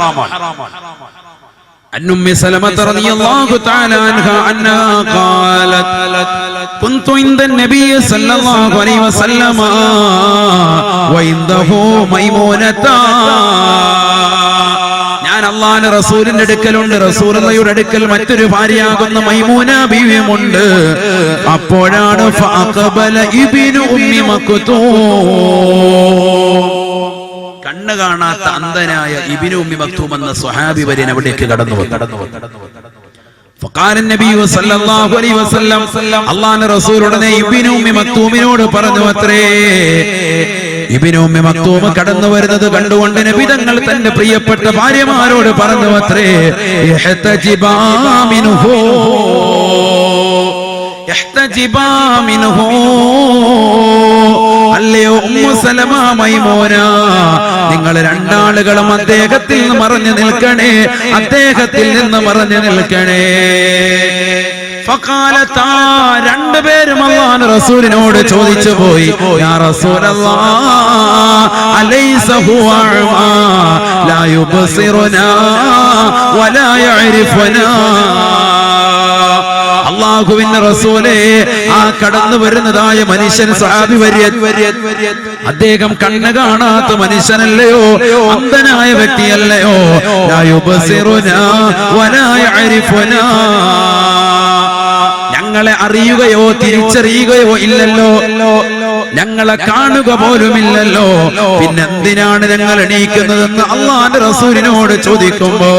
Speaker 1: عن أم سلمة رضي الله تعالى عنها أنها قالت كنت عند النبي صلى الله عليه وسلم وعنده ميمونة. ഞാൻ അല്ലാഹുവിന്റെ റസൂലിന്റെ അടുക്കലുണ്ട്, റസൂലുള്ളാഹിയുടെ അടുക്കൽ മറ്റൊരു ഭാര്യയാകുന്ന മൈമൂന ബീവിയുമുണ്ട്. അപ്പോഴാണ് ഫഅഖബല ഇബ്നു ഉമ്മി മക്തൂം, കണ്ണ് കാണാത്ത അന്ധനായ ഇബ്നു ഉമ്മി മക്തൂം എന്ന സ്വഹാബി വരൻ അവിടേക്ക് കടന്നു വന്നു. ഫഖാല നബി സല്ലല്ലാഹു അലൈഹി വസല്ലം, അല്ലാഹുവിന്റെ റസൂൽ ഉടനെ ഇബ്നു ഉമ്മി മക്തൂമിനോട് പറഞ്ഞു അത്രേ. ഇബ്നു ഉമ്മി മക്തൂം കടന്നു വരുന്നത് കണ്ടുകൊണ്ട് നബി തങ്ങൾ തന്റെ പ്രിയപ്പെട്ട ഭാര്യമാരോട് പറഞ്ഞു അത്രേ, ഇഹ്തജിബാ മിൻഹു, ഇഹ്തജിബാ മിൻഹു, അല്ലയോ ഉമ്മു സലമ മൈമൂന, നിങ്ങൾ രണ്ടാളുകളും അദ്ദേഹത്തിൽ നിന്ന് മറഞ്ഞു നിൽക്കണേ, അദ്ദേഹത്തിൽ നിന്ന് മറഞ്ഞു നിൽക്കണേ. ഫഖാലതാ, രണ്ടുപേരും അല്ലാഹുവിന്റെ റസൂലിനോട് ചോദിച്ചു പോയി, യാ റസൂലല്ലാഹ് അലൈസ ഹുവ അഅ്മാ ലാ യുബ്സിറുനാ വലാ യഅരിഫുനാ. അല്ലാഹുവിന്റെ റസൂലേ, ആ കടന്നു വരുന്നതായ മനുഷ്യൻ സ്വഹാബി വര്യൻ, അദ്ദേഹം കണ്ണ് കാണാത്ത മനുഷ്യനല്ലയോ, അന്ധനായ വ്യക്തിയല്ലയോ? ലാ യുബ്സിറുനാ വലാ യഅരിഫുനാ, ഞങ്ങളെ അറിയുകയോ തിരിച്ചറിയുകയോ ഇല്ലല്ലോ, ഞങ്ങളെ കാണുക പോലുമില്ലല്ലോ, പിന്നെന്തിനാണ് ഞങ്ങൾ എണീക്കുന്നതെന്ന് അല്ലാഹുവിന്റെ റസൂലിനോട് ചോദിക്കുമ്പോ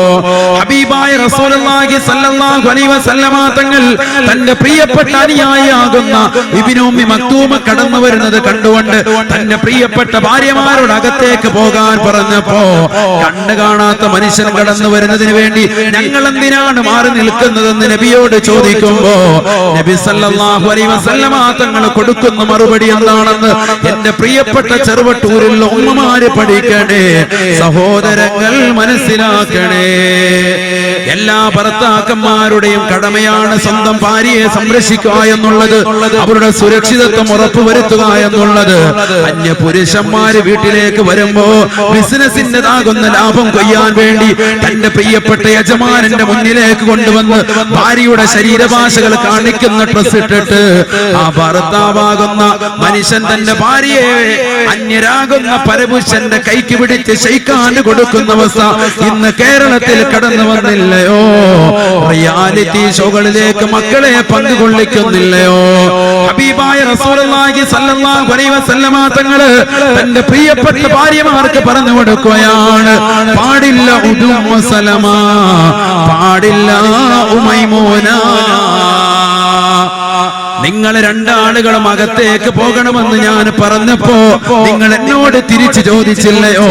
Speaker 1: ഹബീബായ റസൂലുള്ളാഹി സ്വല്ലല്ലാഹു അലൈഹി വസല്ലമ തങ്ങൾ തന്റെ പ്രിയപ്പെട്ട അനുയായിയാകുന്ന ഇബ്നു ഉമ്മി മക്തൂം കടന്നു വരുന്നത് കണ്ടുകൊണ്ട് തന്റെ പ്രിയപ്പെട്ട ഭാര്യമാരോട് അകത്തേക്ക് പോകാൻ പറഞ്ഞപ്പോ, കണ്ണ് കാണാത്ത മനുഷ്യൻ കടന്നു വരുന്നതിന് വേണ്ടി ഞങ്ങൾ എന്തിനാണ് മാറി നിൽക്കുന്നതെന്ന് നബിയോട് ചോദിക്കുമ്പോ നബി സല്ലല്ലാഹു അലൈഹി വസല്ലമ തങ്ങൾ കൊടുക്കുന്ന മറുപടി എന്താണ്? എന്നാണെന്ന് എന്റെ പ്രിയപ്പെട്ട ചെറുവട്ടൂരിൽ ഉമ്മമാര് പഠിക്കണേ, സഹോദരങ്ങൾ മനസ്സിലാക്കണേ. എല്ലാ ഭർത്താക്കന്മാരുടെയും കടമയാണ് സ്വന്തം ഭാര്യയെ സംരക്ഷിക്കുക എന്നുള്ളത്, അവരുടെ സുരക്ഷിതത്വം ഉറപ്പുവരുത്തുക എന്നുള്ളത്. അന്യ പുരുഷന്മാര് വീട്ടിലേക്ക് വരുമ്പോ ബിസിനസിന്റേതാകുന്ന ലാഭം കൊയ്യാൻ വേണ്ടി തന്റെ പ്രിയപ്പെട്ട യജമാനന്റെ മുന്നിലേക്ക് കൊണ്ടുവന്ന് ഭാര്യയുടെ ശരീരഭാഷകൾ കാണിക്കുന്ന ഡ്രസ് ഇട്ടിട്ട് ആ ഭർത്താവാകുന്ന മനുഷ്യൻ തന്റെ ഭാര്യയെ അന്യരാകുന്ന പരപുരുഷന്റെ കൈക്ക് പിടിച്ച് ശൈക്കാന് കൊടുക്കുന്ന അവസ്ഥ ഇന്ന് കേരളത്തിൽ കടന്നു വന്നില്ലയോ? റിയാലിറ്റി ഷോകളിലേക്ക് മക്കളെ പങ്കുകൊള്ളിക്കുന്നില്ലയോ? ഹബീബായ റസൂലുള്ളാഹി സ്വല്ലല്ലാഹു അലൈഹി വസല്ലമ തങ്ങള് തന്റെ പ്രിയപ്പെട്ട ഭാര്യമാർക്ക് പറഞ്ഞു കൊടുക്കുകയാണ്, പാടില്ല ഉമ്മു സലമ, പാടില്ല ഉമൈമൂന, നിങ്ങൾ രണ്ടാളുകളും അകത്തേക്ക് പോകണമെന്ന് ഞാൻ പറഞ്ഞപ്പോ നിങ്ങൾ എന്നോട് തിരിച്ചു ചോദിച്ചില്ലയോ?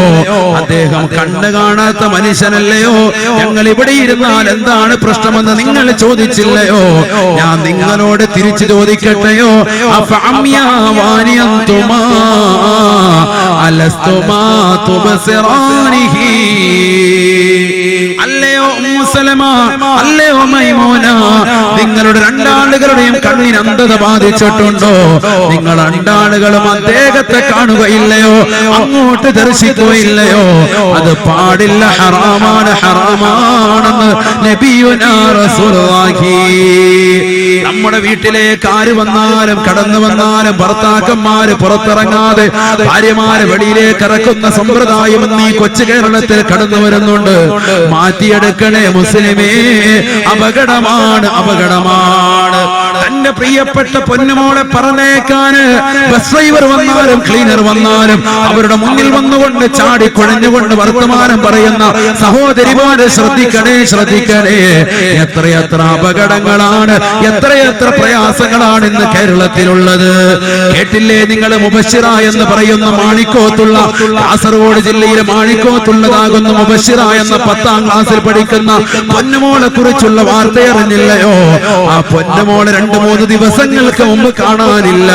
Speaker 1: അദ്ദേഹം കണ്ണു കാണാത്ത മനുഷ്യനല്ലയോ, ഞങ്ങൾ ഇവിടെ ഇരുന്നാൽ എന്താണ് പ്രശ്നമെന്ന് നിങ്ങൾ ചോദിച്ചില്ലയോ? ഞാൻ നിങ്ങളോട് തിരിച്ചു ചോദിക്കട്ടെയോ? അല്ലയോ ഉമ്മു സലമ, അല്ലയോ മൈമൂന, നിങ്ങളുടെ രണ്ടാളുകളുടെയും കണ്ണിന് അന്ധത ബാധിച്ചിട്ടുണ്ടോ? നിങ്ങൾ രണ്ടാളുകളും അദ്ദേഹത്തെ കാണുകയില്ലയോ, അങ്ങോട്ട് ദർശിക്കുകയില്ലയോ? അത് പാടില്ല, ഹറാമാണ്, ഹറാമാണെന്ന് നബിയുനാ റസൂലുള്ളാഹി. നമ്മുടെ വീട്ടിലേക്ക് ആര് വന്നാലും കടന്നു വന്നാലും ഭർത്താക്കന്മാര് പുറത്തിറങ്ങാതെ ഭാര്യമാര് വെളിയിലേക്ക് ഇറക്കുന്ന സമ്പ്രദായം ഇന്ന് ഈ കൊച്ചു കേരളത്തിൽ കടന്നു വരുന്നുണ്ട്. മാറ്റിയെടുക്കണേ മുസ്ലിമേ, അപകടമാണ്, അപകടമാണ്. തന്റെ പ്രിയപ്പെട്ട പൊന്നുമോളെ പറഞ്ഞേക്കാന് ബസ് ഡ്രൈവർ വന്നാലും ക്ലീനർ വന്നാലും അവരുടെ മുന്നിൽ വന്നുകൊണ്ട് ചാടിക്കൊഴഞ്ഞുകൊണ്ട് വർത്തമാനം പറയുന്ന സഹോദരിമാരെ ശ്രദ്ധിക്കണേ, ശ്രദ്ധിക്കണേ. എത്രയെത്ര അപകടങ്ങളാണ്, എത്രയെത്ര പ്രയാസങ്ങളാണ് ഇന്ന് കേരളത്തിലുള്ളത്. കേട്ടില്ലേ നിങ്ങൾ? മുബശ്ശിറ എന്ന് പറയുന്ന മാണിക്കോത്തുള്ള, കാസർഗോഡ് ജില്ലയിലെ മാണിക്കോത്തുള്ളതാകുന്ന മുബശ്ശിറ എന്ന 10ാം ക്ലാസ്സിൽ പഠിക്കുന്ന പൊന്നുമോളെ കുറിച്ചുള്ള വാർത്ത അറിഞ്ഞില്ലയോ? ആ പൊന്നുമോളെ 2-3 ദിവസങ്ങൾക്ക് മുമ്പ് കാണാനില്ല.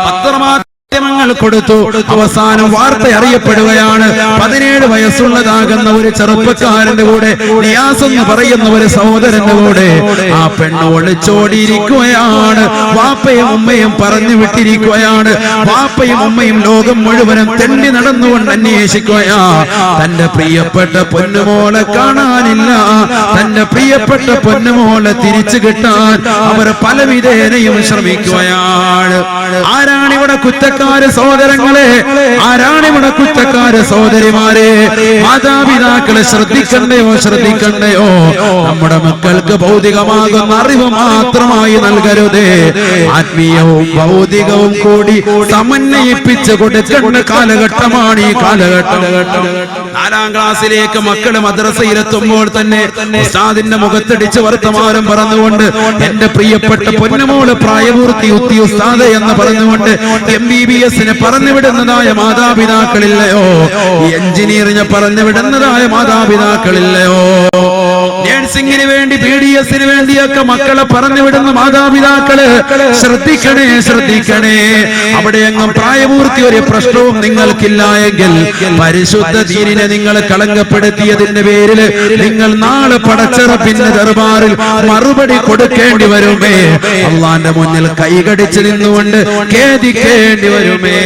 Speaker 1: പത്രമാധ്യമങ്ങൾ കൊടുത്തു. അവസാനം വാർത്ത അറിയപ്പെടുകയാണ്. 17 വയസ്സുള്ളതാകുന്ന ഒരു ചെറുപ്പക്കാരന്റെ കൂടെ, നിയാസ് എന്ന് പറയുന്ന ഒരു സഹോദരന്റെ കൂടെ ആ പെണ്ണ് ഒളിച്ചോടിയിരിക്കുകയാണ്. വാപ്പയും ഉമ്മയും പറഞ്ഞു വിട്ടിരിക്കുകയാണ്. വാപ്പയും ഉമ്മയും ലോകം മുഴുവനും തെണ്ടി നടന്നുകൊണ്ട് അന്വേഷിക്കുകയാ. തന്റെ പ്രിയപ്പെട്ട പൊന്നുമോളെ കാണാനില്ല. തന്റെ പ്രിയപ്പെട്ട പൊന്നുമോളെ തിരിച്ചു കിട്ടാൻ അവർ പലവിധേനയും ശ്രമിക്കുകയാണ്. ആരാണിവിടെ കുറ്റക്കാര് സഹോദരങ്ങളെ? ആരാണിവിടെ കുറ്റക്കാര് സഹോദരിമാരെ? മാതാപിതാക്കളെ ശ്രദ്ധിക്കണ്ടയോ, ശ്രദ്ധിക്കണ്ടയോ? നമ്മുടെ മക്കൾക്ക് ഭൗതികമാകുന്ന അറിവ് മാത്രമായി നൽകരുതേ, ആത്മീയവും ഭൗതികവും കൂടി സമന്വയിപ്പിച്ച് കൊടുക്കേണ്ട കാലഘട്ടമാണ് ഈ കാലഘട്ടം. 4ാം ക്ലാസ്സിലേക്ക് മക്കള് മദ്രസയിലെത്തുമ്പോൾ തന്നെ ഉസ്താദിന്റെ മുഖത്തടിച്ച് വർത്തമാനം പറഞ്ഞുകൊണ്ട് എന്റെ പ്രിയപ്പെട്ട പൊന്നുമോള് പ്രായപൂർത്തി എത്തി ഉസ്താദ് എന്ന് പറഞ്ഞുകൊണ്ട് MBBS-ന് പറഞ്ഞുവിടുന്നതായ മാതാപിതാക്കളില്ലയോ? എഞ്ചിനീയറിനെ പറഞ്ഞുവിടുന്നതായ മാതാപിതാക്കളില്ലയോ? നേഴ്സിംഗിന് വേണ്ടി BDS-ന് വേണ്ടിയൊക്കെ മക്കളെ പറഞ്ഞുവിടുന്ന മാതാപിതാക്കള് ശ്രദ്ധിക്കണേ, ശ്രദ്ധിക്കണേ. അവിടെയെങ്ങും പ്രായപൂർത്തി ഒരു പ്രശ്നവും നിങ്ങൾക്കില്ല എങ്കിൽ പരിശുദ്ധ ദീനിനെ നിങ്ങൾ കളങ്കപ്പെടുത്തിയതിന്റെ പേരില് നിങ്ങൾ നാളെ പടച്ചറപ്പിന്റെ ദർബാറിൽ മറുപടി കൊടുക്കേണ്ടി വരുമേ. അള്ളാന്റെ മുന്നിൽ കൈകടിച്ച് നിന്നുകൊണ്ട് ഖേദിക്കേണ്ടി വരുമേ.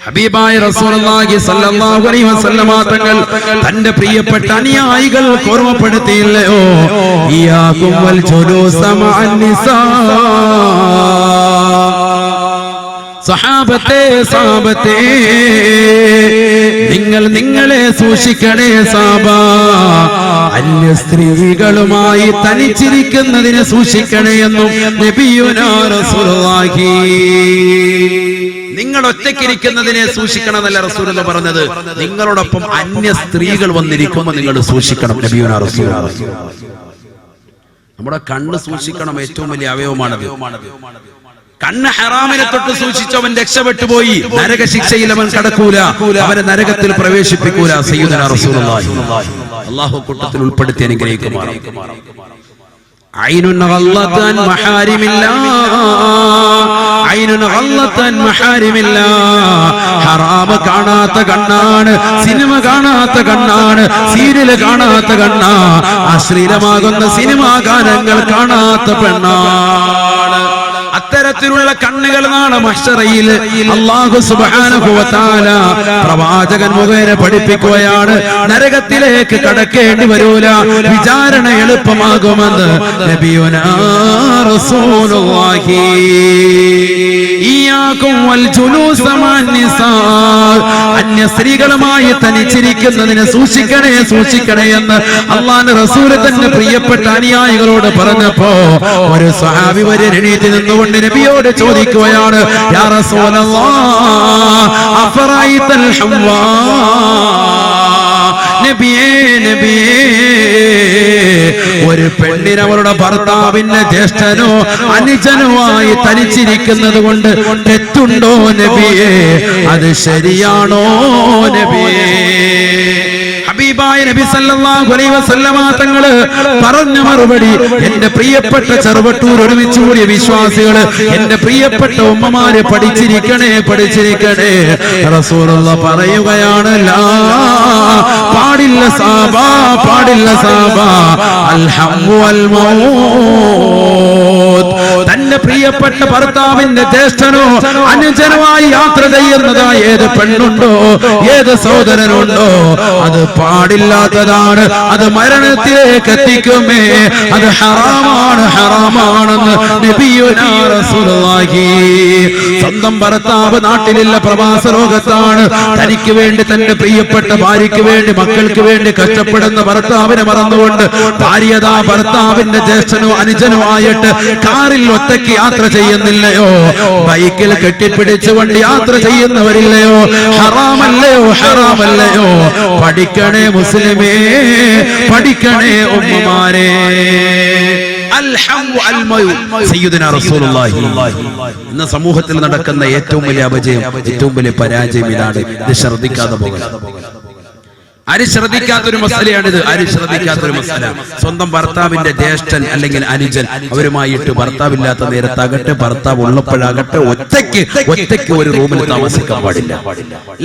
Speaker 1: ഹബീബായ റസൂലുള്ളാഹി സ്വല്ലല്ലാഹു അലൈഹി വസല്ലമ തങ്ങൾ തന്റെ പ്രിയപ്പെട്ട അനുയായികൾ ഓർമ്മപ്പെടുത്തിയില്ലയോ? ഇയാകും വൽ ജുലൂസ മഅൻ നിസാ. സഹാബത്തെ, സഹാബത്തെ, നിങ്ങൾ നിങ്ങളെ സൂക്ഷിക്കണേ സാബ. അന്യ സ്ത്രീകളുമായി തനിച്ചിരിക്കുന്നതിനെ സൂക്ഷിക്കണേ എന്നും നബിയുനാ റസൂലുള്ളാഹി. നിങ്ങൾ ഒറ്റയ്ക്കിരിക്കുന്നതിനെ സൂക്ഷിക്കണമെന്നല്ല റസൂലുള്ള പറഞ്ഞത്, നിങ്ങളോടൊപ്പം അന്യ സ്ത്രീകൾ വന്നിരിക്കുമ്പോൾ നിങ്ങൾ സൂക്ഷിക്കണം. നബിയുനാ റസൂലുള്ളാഹി. നമ്മുടെ കണ്ണ് സൂക്ഷിക്കണം, ഏറ്റവും വലിയ അവയവമാണത്. കണ്ണ് ഹറാമിനെ തൊട്ട് സൂക്ഷിച്ചവൻ രക്ഷപ്പെട്ടു പോയി. നരക ശിക്ഷയിൽ അവൻ കടക്കൂല, അവനെ നരകത്തിൽ പ്രവേശിപ്പിക്കൂല. സയ്യിദുനാ റസൂലുള്ളാഹി അല്ലാഹു കൂട്ടത്തിൽ ഉൾപ്പെടുത്തി അനുഗ്രഹിക്കുമാറാകട്ടെ. ഐനുൻ ഗല്ലത്തൻ മഹാരിമില്ലാഹ്, ഐനുൻ ഗല്ലത്തൻ മഹാരിമില്ലാഹ്. ഹറാം കാണാത്ത കണ്ണാണ്, സിനിമ കാണാത്ത കണ്ണാണ്, സീരിയൽ കാണാത്ത കണ്ണാ, അശ്ലീലമാകുന്ന സിനിമാ ഗാനങ്ങൾ കാണാത്ത പെണ്ണാണ്. അത്തരത്തിലുള്ള കണ്ണുകൾ നാളെ മഹ്ശറയിൽ അല്ലാഹു സുബ്ഹാനഹു വ തആല പ്രവാചകൻ മുഖേന പഠിപ്പിക്കുകയാണ്. നരകത്തിലേക്ക് കടക്കേണ്ടി വരൂല, വിചാരണ എളുപ്പമാകുമെന്ന് നബിയുനാ റസൂലുള്ളാഹി. ഇയ്യാകും വൽ ജുലൂസ മഅൻ നിസാ, അന്യ സ്ത്രീകളുമായി തനിച്ചിരിക്കുന്നതിനെ സൂക്ഷിക്കണേ സൂക്ഷിക്കണേ എന്ന് അല്ലാഹുവിന്റെ റസൂൽ തന്നെ പ്രിയപ്പെട്ട അനുയായികളോട് പറഞ്ഞപ്പോ ഒരു സ്വഹാബി വരെ എണീറ്റ് നിന്നുകൊണ്ട് നബിയോട് ചോദിക്കുകയാണ്, യാ റസൂലല്ലാഹ് അഫറൈതൽ ഹംവാ, നബിയേ നബിയേ, ഒരു പെണ്ണിന് അവളുടെ ഭർത്താവിന്റെ ജ്യേഷ്ഠനോ അനുജനുമായി തനിച്ചിരിക്കുന്നത് കൊണ്ട് തെറ്റുണ്ടോ നബിയേ, അത് ശരിയാണോ നബിയേ? ഹബീബായ നബി സല്ലല്ലാഹു അലൈഹി വസല്ലമ തങ്ങള് പറഞ്ഞ മറുപടി, എന്റെ പ്രിയപ്പെട്ട ചെറുവട്ടൂർ ഒരുമിച്ച് കൂടിയ വിശ്വാസികള്, എന്റെ പ്രിയപ്പെട്ട ഉമ്മമാര് പഠിച്ചിരിക്കണേ പഠിച്ചിരിക്കണേ. റസൂലുള്ളാഹി പറയുകയാണ്, ലാ, പാടില്ല സാബാ, പാടില്ല സാബാ, അൽ ഹംവു വൽ മൗത്. തന്റെ പ്രിയപ്പെട്ട ഭർത്താവിന്റെ ജ്യേഷ്ഠനോ അനുജനുമായി യാത്ര ചെയ്യുന്നതായ ഏത് പെണ്ണുണ്ടോ, ഏത് സഹോദരനുണ്ടോ, അത് പാടില്ലാത്തതാണ്, അത് മരണത്തിലേക്ക് എത്തിക്കുമേ, അത് ഹറാമാണ് ഹറാമാണെന്ന് നബിയുനാ റസൂലുള്ളാഹി. സ്വന്തം ഭർത്താവ് നാട്ടിലില്ല, പ്രവാസ ലോകത്താണ്. തനിക്ക് വേണ്ടി, തന്റെ പ്രിയപ്പെട്ട ഭാര്യയ്ക്ക് വേണ്ടി, മക്കൾക്ക് വേണ്ടി കഷ്ടപ്പെടുന്ന ഭർത്താവിനെ മറന്നുകൊണ്ട് ഭാര്യതാ ഭർത്താവിന്റെ ജ്യേഷ്ഠനോ അനുജനോ ആയിട്ട് കാറിൽ ഒറ്റയ്ക്ക് യാത്ര ചെയ്യുന്നില്ലയോ, ബൈക്കിൽ കെട്ടിപ്പിടിച്ചുകൊണ്ട് യാത്ര ചെയ്യുന്നവരില്ലയോ? ഹറാമല്ലയോ ഹറാമല്ലയോ? പഠിക്കണേ മുസ്ലിമേ, പഠിക്കണേ ഉമ്മമാരെ. ഇന്ന് സമൂഹത്തിൽ നടക്കുന്ന ഏറ്റവും വലിയ അപജയം, ഏറ്റവും വലിയ പരാജയം ഇതാണ്. ഇത് ശ്രദ്ധിക്കാതെ പോകണം. ആര് ശ്രദ്ധിക്കാത്തൊരു മസലയാണിത്, ആര് ശ്രദ്ധിക്കാത്തൊരു മസല. സ്വന്തം ഭർത്താവിന്റെ ജ്യേഷ്ഠൻ അല്ലെങ്കിൽ അനുജൻ അവരുമായിട്ട് ഭർത്താവില്ലാത്ത നേരത്താകട്ടെ, ഭർത്താവ് ഉള്ളപ്പോഴാകട്ടെ, ഒറ്റയ്ക്ക് ഒരു റൂമിൽ താമസിക്കാൻ പാടില്ല.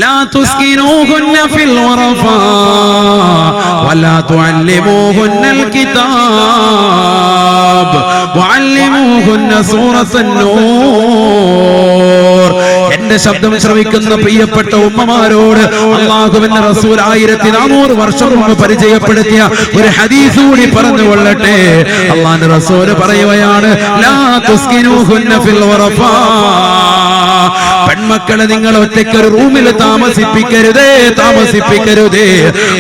Speaker 1: ലാ തുസ്കിനൂഹുന്ന ഫിൽ വറഫാ വലാ തുഅല്ലിമൂഹുന്നൽ കിതാബ് വഅല്ലിമൂഹുന്ന സൂറത്തുൻ നൂർ. എന്റെ ശബ്ദം ശ്രവിക്കുന്ന പ്രിയപ്പെട്ട ഉമ്മമാരോട് അല്ലാഹുവിന്റെ റസൂൽ 1400 വർഷം മുമ്പ് പരിചയപ്പെടുത്തിയ ഒരു ഹദീസ് കൂടി പറഞ്ഞുകൊള്ളട്ടെ. അല്ലാഹുവിന്റെ റസൂൽ പറയുകയാണ്, ലാ തുസ്കിനൂഹുന്ന ഫിൽ വറഫാ, പെൺമക്കളെ നിങ്ങൾ ഒറ്റയ്ക്ക് ഒരു റൂമിൽ താമസിപ്പിക്കരുതേ, താമസിപ്പിക്കരുതേ.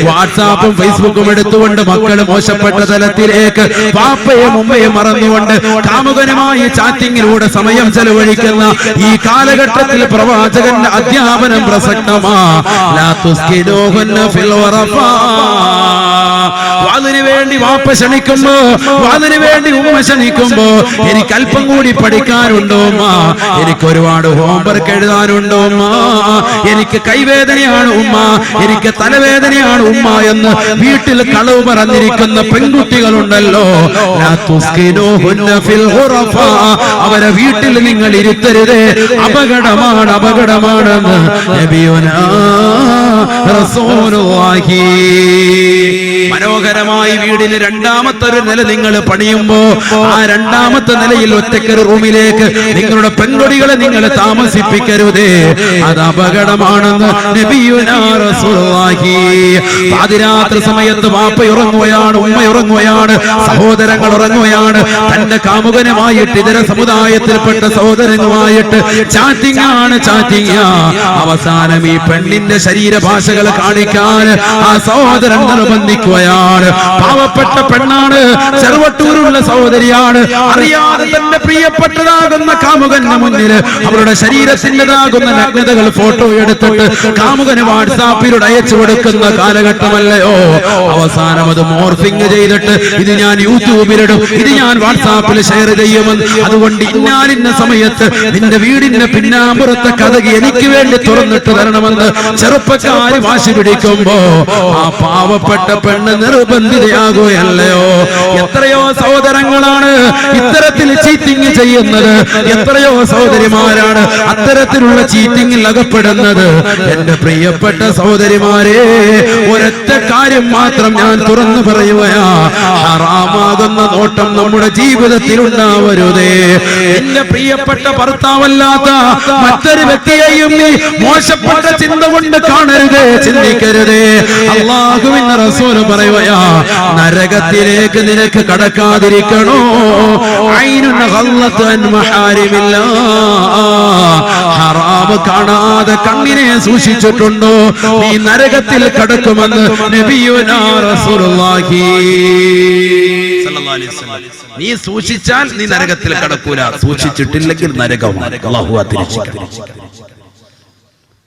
Speaker 1: വാട്സാപ്പും ഫേസ്ബുക്കും എടുത്തുകൊണ്ട് മക്കൾ മോശപ്പെട്ട തലത്തിലേക്ക് പാപ്പയും ഉമ്മയും മറന്നുകൊണ്ട് കാമുകനുമായി ചാറ്റിങ്ങിലൂടെ സമയം ചെലവഴിക്കുന്ന ഈ കാലഘട്ടത്തിൽ പ്രവാചകന്റെ അധ്യാപനം പ്രസക്തമാ. ലാ തുസ്കിനൂഹുന്ന ഫിൽ വറഫാ, വാതിന് വേണ്ടി വാപ്പ ക്ഷണിക്കുമ്പോ, വാതിന് വേണ്ടി ഉമ്മ ക്ഷണിക്കുമ്പോ, എനിക്ക് അല്പം കൂടി പഠിക്കാനുണ്ടോ ഉമ്മ, എനിക്ക് ഒരുപാട് ഹോംവർക്ക് എഴുതാനുണ്ടോ ഉമ്മ, എനിക്ക് കൈവേദനയാണ് ഉമ്മ, എനിക്ക് തലവേദനയാണ് ഉമ്മ എന്ന് വീട്ടിൽ കളവ് പറഞ്ഞിരിക്കുന്ന പെൺകുട്ടികളുണ്ടല്ലോ. അവരെ വീട്ടിൽ നിങ്ങൾ ഇരുത്തരുതേ, അപകടമാണ്, അപകടമാണെന്ന് നബിയുനാ റസൂലുള്ളാഹി. മനോഹരമായി വീടിന് രണ്ടാമത്തെ ഒരു നില നിങ്ങൾ പണിയുമ്പോ ആ രണ്ടാമത്തെ നിലയിൽ ഒറ്റയ്ക്കൊരു റൂമിലേക്ക് നിങ്ങളുടെ പെൺകൊടികളെ നിങ്ങൾ താമസിപ്പിക്കരുതേ, അത് അപകടമാണെന്ന് നബിയുനാ റസൂലുള്ളാഹി. പാതിരാത്രി സമയത്ത് വാപ്പ ഉറങ്ങുകയാണ്, ഉമ്മ ഉറങ്ങുകയാണ്, സഹോദരങ്ങൾ ഉറങ്ങുകയാണ്. തന്റെ കാമുകനുമായിട്ട് ഇതര സമുദായത്തിൽപ്പെട്ട സഹോദരനുമായിട്ട് ചാറ്റിംഗ് ആണ്, ചാറ്റിംഗ്. അവസാനം ഈ പെണ്ണിന്റെ ശരീരഭാഷകൾ കാണിക്കാൻ ആ സഹോദരൻ നിർബന്ധിക്കുകയാണ്. പാവപ്പെട്ട പെണ്ണാണ്, ചെറുവട്ടൂരുള്ള സഹോദരിയാണ്. അറിയാതെ തന്റെ പ്രിയപ്പെട്ടതാകുന്ന കാമുകന്റെ മുന്നിൽ അവരുടെ ശരീരത്തിൻ്റെതാകുന്ന നഗ്നതകൾ ഫോട്ടോ എടുത്തിട്ട് കാമുകന് വാട്സാപ്പിലൂടെ അയച്ചു കൊടുക്കുന്ന കാലഘട്ടമല്ലയോ? അവസാനം അത് മോർഫിംഗ് ചെയ്തിട്ട് ഇത് ഞാൻ യൂട്യൂബിലിടും, ഇത് ഞാൻ വാട്സാപ്പിൽ ഷെയർ ചെയ്യുമെന്ന്, അതുകൊണ്ട് ഇന്നാലിന്ന സമയത്ത് നിന്റെ വീടിന്റെ പിന്നാമ്പുറത്തെ കഥകി എനിക്ക് വേണ്ടി തുറന്നിട്ട് തരണമെന്ന് ചെറുപ്പക്കാര് വാശി പിടിക്കുമ്പോ ആ പാവപ്പെട്ട പെണ്ണ് നിർബന്ധിതയാകുകയല്ലയോ? എത്രയോ സഹോദരങ്ങളാണ് ഇത്തരത്തിൽ ചീറ്റിംഗ് ചെയ്യുന്നത്, എത്രയോ സഹോദരിമാരാണ് അത്തരത്തിലുള്ള ചീറ്റിംഗിൽ അകപ്പെടുന്നത്. എന്റെ പ്രിയപ്പെട്ട സഹോദരിമാരെ, ഒരൊറ്റ കാര്യം മാത്രം ഞാൻ തുറന്നു പറയുകയാ, ഹറാമാകുന്ന നോട്ടം നമ്മുടെ ജീവിതത്തിൽ ഉണ്ടാവരുതേ. എന്റെ പ്രിയപ്പെട്ട ഭർത്താവല്ലാത്ത മറ്റൊരു വ്യക്തിയെയും നീ മോശപ്പെട്ട ചിന്ത കൊണ്ട് കാണരുതേ, ചിന്തിക്കരുതേ. അല്ലാഹുവിന്റെ റസൂൽ പറയുകയാ, നരകത്തിലേക്ക് നിനക്ക് കടക്കാതിരിക്കണോ? ഐനുൻ ഖല്ലത്ത് അൻ മഹാരിമില്ലാ, ഹറാം കാണാതെ കണ്ണിനെ സൂക്ഷിച്ചിട്ടുണ്ടോ? നീ നരകത്തിൽ കടക്കുമെന്ന് നബിയുനാ റസൂലുള്ളാഹി സ്വല്ലല്ലാഹു അലൈഹി വസല്ലം. നീ സൂക്ഷിച്ചാൽ നീ നരകത്തിൽ കടക്കൂല, സൂക്ഷിച്ചിട്ടില്ലെങ്കിൽ നരകമാണ്. അല്ലാഹു അതിരക്ഷിക്കട്ടെ.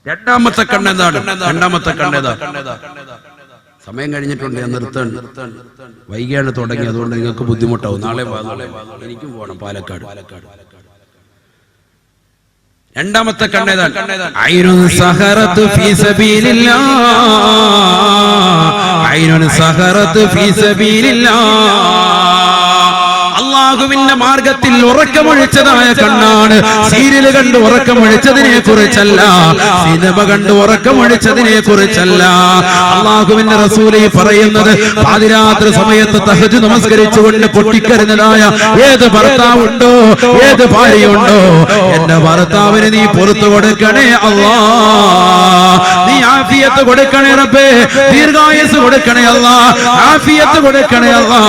Speaker 1: രണ്ടാമത്തെ കണ്ണെന്താണ്? സമയം കഴിഞ്ഞിട്ടുണ്ട്, ഞാൻ നിർത്തണം. വൈകിയാണ് തുടങ്ങി, അതുകൊണ്ട് നിങ്ങൾക്ക് ബുദ്ധിമുട്ടാവും. നാളെ എനിക്കും പോകണം പാലക്കാട്. രണ്ടാമത്തെ കണ്ണേതാണ് ഐനുൻ സഹറത്ത് ഫീ സബീലില്ലാഹ്, ഐനുൻ സഹറത്ത് ഫീ സബീലില്ലാഹ്. അല്ലാഹുവിന്റെ മാർഗത്തിൽ ഉറക്കമൊഴിച്ചതായ കണ്ണാണ്. സീരിയൽ കണ്ട് ഉറക്കമൊഴിച്ചതിനെ കുറിച്ചല്ല, സിനിമ കണ്ട് ഉറക്കമൊഴിച്ചതിനെ കുറിച്ചല്ല. അല്ലാഹുവിന്റെ റസൂല് പറയുന്നത്, പാതിരാത്രി സമയത്ത് തഹജ്ജുദ് നമസ്കരിച്ചുകൊണ്ട് പൊട്ടിക്കരഞ്ഞതായ ഏത് ഭർത്താവുണ്ടോ, ഏത് ഭാര്യയുണ്ടോ, എന്റെ ഭർത്താവിന് നീ പുറത്തു കൊടുക്കണേ അല്ലാ, നീ ആഫിയത്ത് കൊടുക്കണേ റബ്ബേ, ദീർഘായുസ് കൊടുക്കണേ അല്ലാ, ആഫിയത്ത് കൊടുക്കണേ അല്ലാ,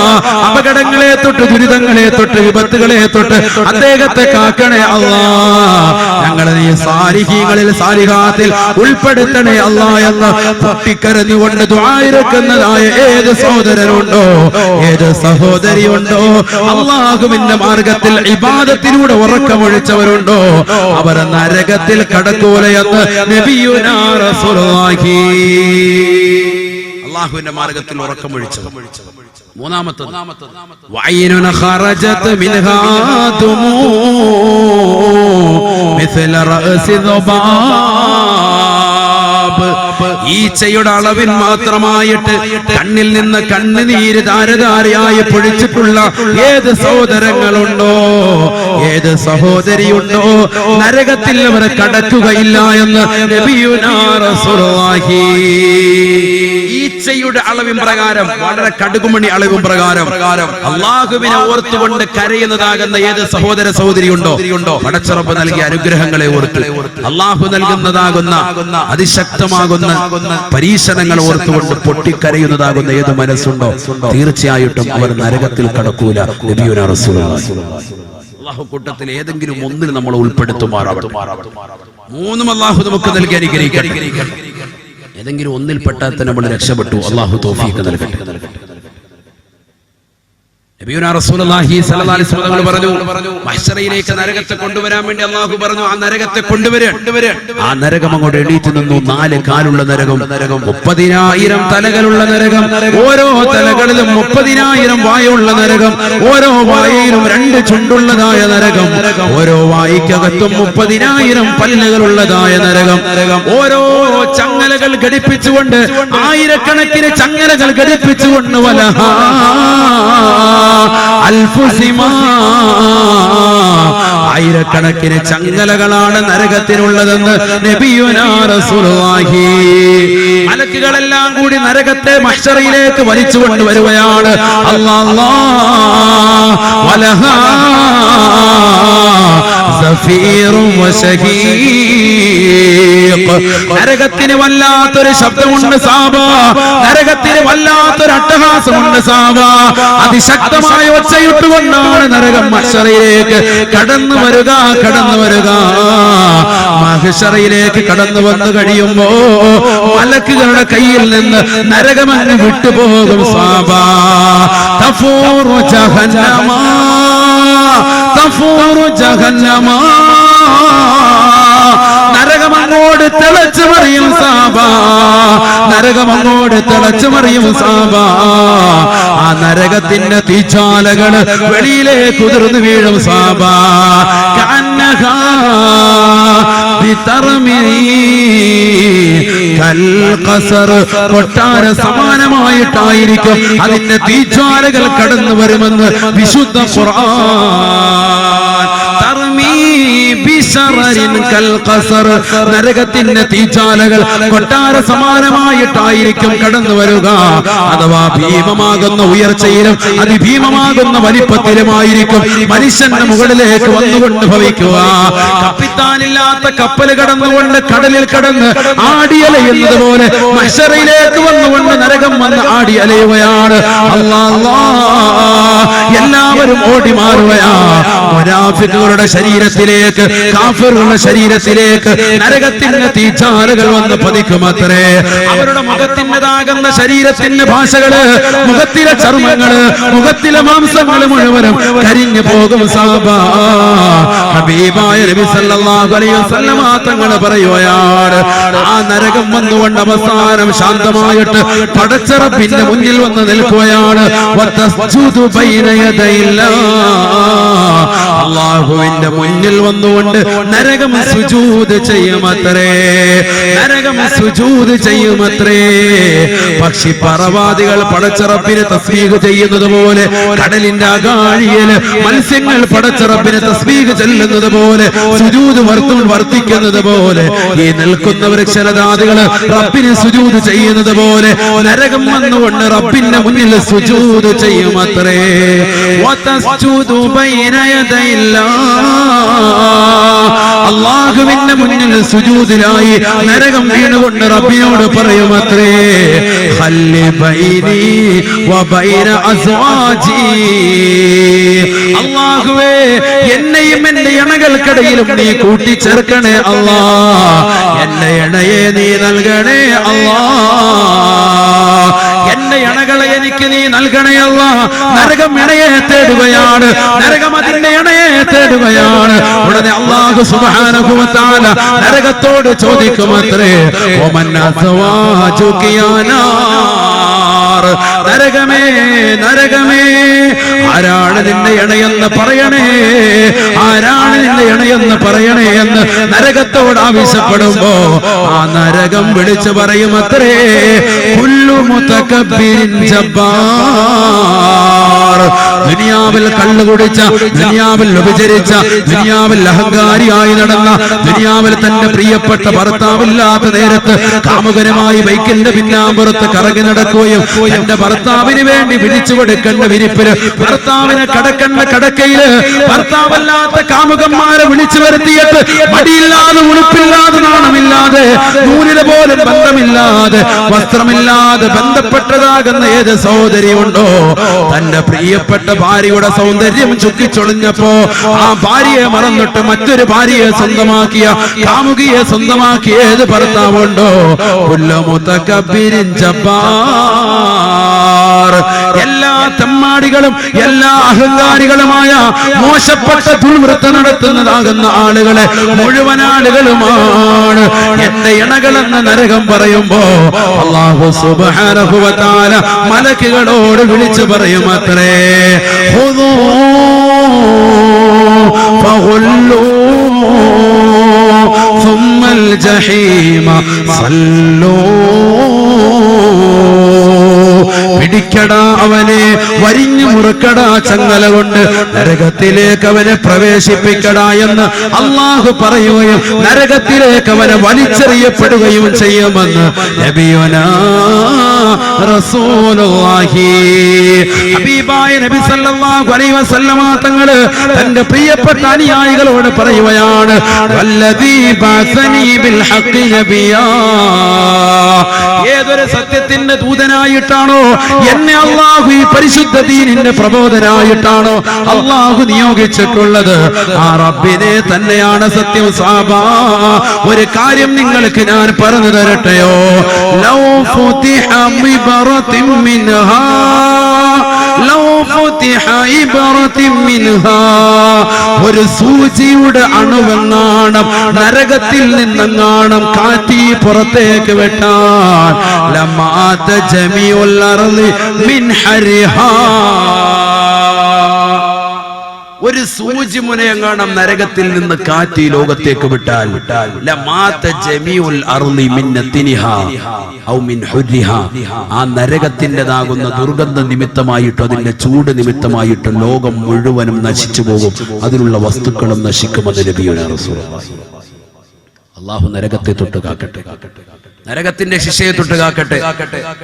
Speaker 1: അപകടങ്ങളെ തൊട്ട് ദുരിതങ്ങളെ തൊട്ട് വിപത്തുകളെ തൊട്ട് അദ്ദേഹത്തെ കാക്കണേ അല്ലാ, ഞങ്ങളെ നീ സാലിഹീങ്ങളിൽ സാലിഹാത്തിൽ ഉൾപ്പെടുത്തണേ അല്ലാ എന്ന് പൊട്ടിക്കരഞ്ഞുകൊണ്ട് ദുആ ഇറക്കുന്നതായ ഏത് സഹോദരനുണ്ടോ, ഏത് സഹോദരിയുണ്ടോ, അല്ലാഹുവിന്റെ മാർഗത്തിൽ ഇബാദത്തിലൂടെ ഉറക്കമൊഴിച്ചവരുണ്ടോ, അവർ നരകത്തിൽ കടക്കൂലയെന്ന് നബിയുനാ റസൂലുള്ളാഹി. അല്ലാഹുവിന്റെ മാർഗത്തിൽ ഉറക്കമൊഴിച്ചവർ. മൂന്നാമത്തത് വഅയ്നുൻ ഖറജത് മിൻഹാ ദുമൂ മിസ്ല റഅസി ദുബാബ്. ഈച്ചയുടെ അളവിൽ മാത്രമായിട്ട് കണ്ണിൽ നിന്ന് കണ്ണുനീര് ധാരധാരയായി പൊഴിച്ചിട്ടുള്ള ഏത് സഹോദരങ്ങളുണ്ടോ, ഏത് സഹോദരിയുണ്ടോ, നരകത്തിൽ അവർ കടക്കുകയില്ല എന്ന് നബിയുനാ റസൂലുള്ളാഹി. ഈച്ചയുടെ അളവിൻ പ്രകാരം, വളരെ കടുകുമണി അളവിൻ പ്രകാരം അല്ലാഹുവിനെ ഓർത്തുകൊണ്ട് കരയുന്നതാകുന്ന ഏത് സഹോദര സഹോദരിയുണ്ടോ, പടച്ചറപ്പ് നൽകിയ അനുഗ്രഹങ്ങളെ ഓർത്ത് അല്ലാഹു നൽകുന്നതാകുന്ന അതിശക്തമാകുന്ന പരീക്ഷണങ്ങൾ ഓർത്തുകൊണ്ട് പൊട്ടിക്കരയുന്നതാകുന്ന ഏത് മനസ്സുണ്ടോ, തീർച്ചയായിട്ടും അവർ നരകത്തിൽ കടക്കൂല. നബിയുനാ റസൂലുള്ളാഹി. അല്ലാഹു കൂട്ടത്തിൽ ഏതെങ്കിലും ഒന്നിൽ നമ്മൾ ഉൾപ്പെടുത്തുമാറാവട്ടെ. മൂന്നും അല്ലാഹു നമുക്ക് നൽകി അനുഗ്രഹിക്കട്ടെ. ഏതെങ്കിലും ഒന്നിൽപ്പെട്ടാൽ നമ്മൾ രക്ഷപ്പെട്ടു. അല്ലാഹു തൗഫീഖ് നൽകട്ടെ. നബിയുനാ റസൂലുള്ളാഹി സ്വല്ലല്ലാഹു അലൈഹി വസല്ലം പറഞ്ഞു, മഹ്ശറയിലേക്ക് നരകത്തെ കൊണ്ടുവരാൻ വേണ്ടി അല്ലാഹു പറഞ്ഞു, ആ നരകത്തെ കൊണ്ടുവരാൻ. ആ നരകം അങ്ങോട്ട് എണീറ്റ് നിന്നു. 4 കാലുള്ള നരകം, 30,000 തലകളുള്ള നരകം, ഓരോ തലകളിലും 30,000 വായുള്ള നരകം, ഓരോ വായയിലും 2 ചുണ്ടുള്ളതായ നരകം, ഓരോ വായിക്കകത്തും 30,000 പല്ലുകളുള്ളതായ നരകം, ഓരോ ചങ്ങലകൾ ഘടിപ്പിച്ചുകൊണ്ട്, ആയിരക്കണക്കിന് ചങ്ങലകൾ ഘടിപ്പിച്ചുകൊണ്ട് വലഹാ ആയിരക്കണക്കിന് ചങ്ങലകളാണ് നരകത്തിനുള്ളതെന്ന് നബിയുനാ റസൂലുള്ളാഹി. മലക്കുകളെല്ലാം കൂടി നരകത്തെ മഹ്ശറയിലേക്ക് വലിച്ചു കൊണ്ടുവരുകയാണ്. അല്ലാഹ് വലഹാ സഫീറും വശഹീഖ്. നരകത്തിന് വല്ലാത്തൊരു ശബ്ദമുണ്ട് സാബ, നരകത്തിന് വല്ലാത്തൊരു അട്ടഹാസമുണ്ട് സാബ. അതിശക്തമായ ഒച്ചയിട്ടുകൊണ്ടാണ് നരകം മഹ്ശറയിലേക്ക് കടന്നു വരിക. മഹ്ശറയിലേക്ക് കടന്നു വന്നു കഴിയുമ്പോ മലക്കുകളുടെ കയ്യിൽ നിന്ന് നരകമങ്ങ് വിട്ടുപോകും സാബ. തഫൂറു ജഹന്നമ, തഫൂറു ജഹന്നമ. നരകമങ്ങോട് തിളച്ചു മറിയും സാബ, നരകമങ്ങോട് തിളച്ചു മറിയും സാബ. ആ നരകത്തിന്റെ തീച്ചാലകള് വെളിയിലേക്ക് ഉതിർന്നു വീഴും സാബ. കഅന്നഹാ കൊട്ടാര സമാനമായിട്ടായിരിക്കും അതിന്റെ തീജ്വാലകൾ കടന്നു വരുമെന്ന് വിശുദ്ധ ഖുർആൻ. നരകത്തിന്റെ തീജ്വാലകൾ കൊട്ടാര സമാനമായിട്ടായിരിക്കും കടന്നു വരിക. അഥവാ ഭീമമാകുന്ന ഉയർച്ചയിലും അതിഭീമമാകുന്ന വലിപ്പത്തിലുമായിരിക്കും മനുഷ്യന്റെ മുകളിലേക്ക് വന്നുകൊണ്ട് ഭവിക്കുക. കപ്പിത്താനില്ലാത്ത കപ്പൽ കടന്നുകൊണ്ട് കടലിൽ കടന്ന് ആടിയലയുന്നത് പോലെ മഹ്ശറിലേക്ക് വന്നുകൊണ്ട് നരകം വന്ന് ആടി അലയുകയാണ്. എല്ലാവരും ഓടി മാറുകയാ. മുനാഫിഖുകളുടെ ശരീരത്തിലേക്ക്, കാഫിറുകളുടെ ശരീരത്തിലേക്ക് നരകത്തിന്റെ തീജ്വാലകൾ വന്ന് പതിക്കുമത്രേ. അവരുടെ മുഖത്തിൻ്റെതാകുന്ന ശരീരത്തിന്റെ ഭാഷകള്, മുഖത്തിലെ ചർമ്മങ്ങള്, മുഖത്തിലെ മാംസങ്ങള് മുഴുവനും കരിഞ്ഞു പോകും. ഹബീബായ നബി സല്ലല്ലാഹു അലൈഹി വസല്ലം തങ്ങൾ പറയുകയാണ്, ആ നരകം വന്നുകൊണ്ട് അവസാനം ശാന്തമായിട്ട് പടച്ച റബ്ബിന്റെ മുന്നിൽ വന്ന് നിൽക്കുകയാണ്. വതസ്ജുദു ബൈന യദൈല്ലാഹ്, അല്ലാഹുവിന്റെ മുന്നിൽ വന്നുകൊണ്ട് നരകം സുജൂദ് ചെയ്യുമത്രേ. നരകം സുജൂദ് ചെയ്യുമത്രേ. പക്ഷി പറവാദികൾ പടച്ച റബ്ബിനെ തസ്ബീഹ് ചെയ്യുന്നത് പോലെ, കടലിന്റെ അഗാഴിയില് മത്സ്യങ്ങൾ പടച്ച റബ്ബിനെ തസ്ബീഹ് ചെല്ലുന്നത് പോലെ, സുജൂദ് വർത്തിക്കുന്നത് പോലെ, ഈ നിൽക്കുന്ന വൃക്ഷലതാദികള് റബ്ബിന് സുജൂദ് ചെയ്യുന്നത് പോലെ നരകം വന്നുകൊണ്ട് റബ്ബിന്റെ മുന്നിൽ സുജൂദ് ചെയ്യുമത്രേ. വതസ്ജുദു ബൈന യദൈല്ലാഹ്, അല്ലാഹുവിന്റെ മുന്നിൽ സുജൂദിലായി നരകം വീണുകൊണ്ട് റബ്ബിനോട് പറയുമത്രേ, ഖല്ലി ബൈനി വബൈന അസ്വാജി, അല്ലാഹുവേ എന്നെയും എന്റെ ഇണകൾക്കിടയിലും നീ കൂട്ടിച്ചേർക്കണേ അല്ലാ, എന്റെ ഇണയെ നീ നൽകണേ അല്ലാ, എന്റെ ഇണകളെ എനിക്ക് നീ നൽകണേ അല്ലാ. നരകം ഇണയെ തേടുകയാണ്, നരകം അതിന്റെ ഇണയെ തേടുകയാണ്. ഉടനെ അല്ലാഹു സുബ്ഹാനഹു വ തആല നരകത്തോട് ചോദിക്കുമത്രേ, വമൻ അസ്വാജുക യാ നാർ, നരകമേ നരകമേ ആരാണ് നിന്റെ ഇണയെന്ന് പറയണേ, ആരാണ് നിന്റെ ഇണയെന്ന് പറയണേ എന്ന് നരകത്തോട് ആവശ്യപ്പെടുമ്പോ ആ നരകം വിളിച്ചു പറയുമത്രേ, കുല്ലു മുതകബ്ബിരിൻ ജബ്ബാർ, ദുനിയാവിൽ കള്ളു കുടിച്ച, ദുനിയാവിൽ വ്യഭിചരിച്ച, ദുനിയാവിൽ അഹങ്കാരിയായി നടന്ന, ദുനിയാവിൽ തന്റെ പ്രിയപ്പെട്ട ഭർത്താവില്ലാത്ത നേരത്ത് കാമുകനുമായി ബൈക്കിന്റെ പിന്നാമ്പുറത്ത് കറങ്ങി നടക്കുകയും തന്റെ ഭർത്താവിന് വേണ്ടി വിരിച്ചു കൊടുക്കേണ്ട വിരിപ്പില്, ഭർത്താവിനെ കടക്കേണ്ട കടക്കയില് ഭർത്താവല്ലാത്ത കാമുകന്മാരെ വിളിച്ചു വരുത്തിയിട്ട് മടിയില്ലാതെ, ഉടുപ്പില്ലാതെ, നാണമില്ലാതെ, നൂലിലെ പോലും ബന്ധമില്ലാതെ, വസ്ത്രമില്ലാതെ ബന്ധപ്പെട്ടതാകുന്ന ഏത് സഹോദരിയുണ്ടോ, തന്റെ പ്രിയപ്പെട്ട ഭാര്യയുടെ സൗന്ദര്യം ചുക്കിച്ചൊളിഞ്ഞപ്പോ ആ ഭാര്യയെ മറന്നിട്ട് മറ്റൊരു ഭാര്യയെ സ്വന്തമാക്കിയ, കാമുകിയെ സ്വന്തമാക്കിയ ഏത് ഭർത്താവുണ്ടോ, കുല്ലു മുതകബ്ബിരിൻ ജബ്ബാർ, എല്ലാ തെമ്മാടികളും എല്ലാ അഹങ്കാരികളുമായ മോശപ്പെട്ട ദുർവൃത്തി നടത്തുന്നതാകുന്ന ആളുകളെ മുഴുവൻ ആളുകളുമാണ് എന്റെ ഇണകളെന്ന് നരകം പറയുമ്പോ അല്ലാഹു സുബ്ഹാനഹു വ തആല മലക്കുകളോട് വിളിച്ചു പറയുമത്രേ, ഖുദൂ ഫഗുല്ലൂ സുമ്മൽ ജഹീമ സല്ലൂ, പിടിക്കടാ അവനെ, വരിഞ്ഞു മുറുക്കടാ ചങ്ങല കൊണ്ട്, നരകത്തിലേക്ക് അവനെ പ്രവേശിപ്പിക്കടാ എന്ന് അല്ലാഹു പറയുകയും നരകത്തിലേക്ക് അവനെ വലിച്ചെറിയപ്പെടുകയും ചെയ്യുമെന്ന് നബിയുനാ റസൂലുള്ളാഹി, ഹബീബായ നബി സല്ലല്ലാഹു അലൈഹി വസല്ലമ തങ്ങള് തന്റെ പ്രിയപ്പെട്ട അനുയായികളോട് പറയുകയാണ്, വല്ലദീ ബഅസനി ബിൽ ഹഖ് നബിയാ, ഏതൊരു സത്യത്തിന്റെ ദൂതനായിട്ടാണോ എന്നെ അല്ലാഹു ഈ പരിശുദ്ധ ദീനിന്റെ പ്രബോധനായിട്ടാണോ അല്ലാഹു നിയോഗിച്ചിട്ടുള്ളത്, ആ റബ്ബിനെ തന്നെയാണ് സത്യം. സാബാ, ഒരു കാര്യം നിങ്ങൾക്ക് ഞാൻ പറഞ്ഞു തരട്ടെയോ, ലൗ ഫുതിഹ ഇബറത്തിൻ മിൻഹാ, ലൗ ഫുതിഹ ഇബറത്തിൻ മിൻഹാ, ഒരു സൂചിയുടെ അണുവെങ്ങാണം നരകത്തിൽ നിന്നെങ്ങാണം കാറ്റി പുറത്തേക്ക് വെട്ടാൻ, ലമാത ജമീഉൽ അർളി മിൻ ഹരിഹാ, ഒരു സൂചി മുനയെങ്ങാണം നരകത്തിൽ നിന്ന് കാറ്റ് ഈ ലോകത്തേക്ക് വിട്ടാൽ ആ നരകത്തിൻ്റെതാകുന്ന ദുർഗന്ധ നിമിത്തമായിട്ടും അതിന്റെ ചൂട് നിമിത്തമായിട്ടും ലോകം മുഴുവനും നശിച്ചു പോകും. അതിലുള്ള വസ്തുക്കളും നശിക്കുമെന്ന് നബിയുനാ റസൂലുള്ളാഹി. അല്ലാഹു നരകത്തെ തൊട്ട് കാക്കട്ടെ, നരകത്തിന്റെ ശിക്ഷയെ തൊട്ട് കാക്കട്ടെ.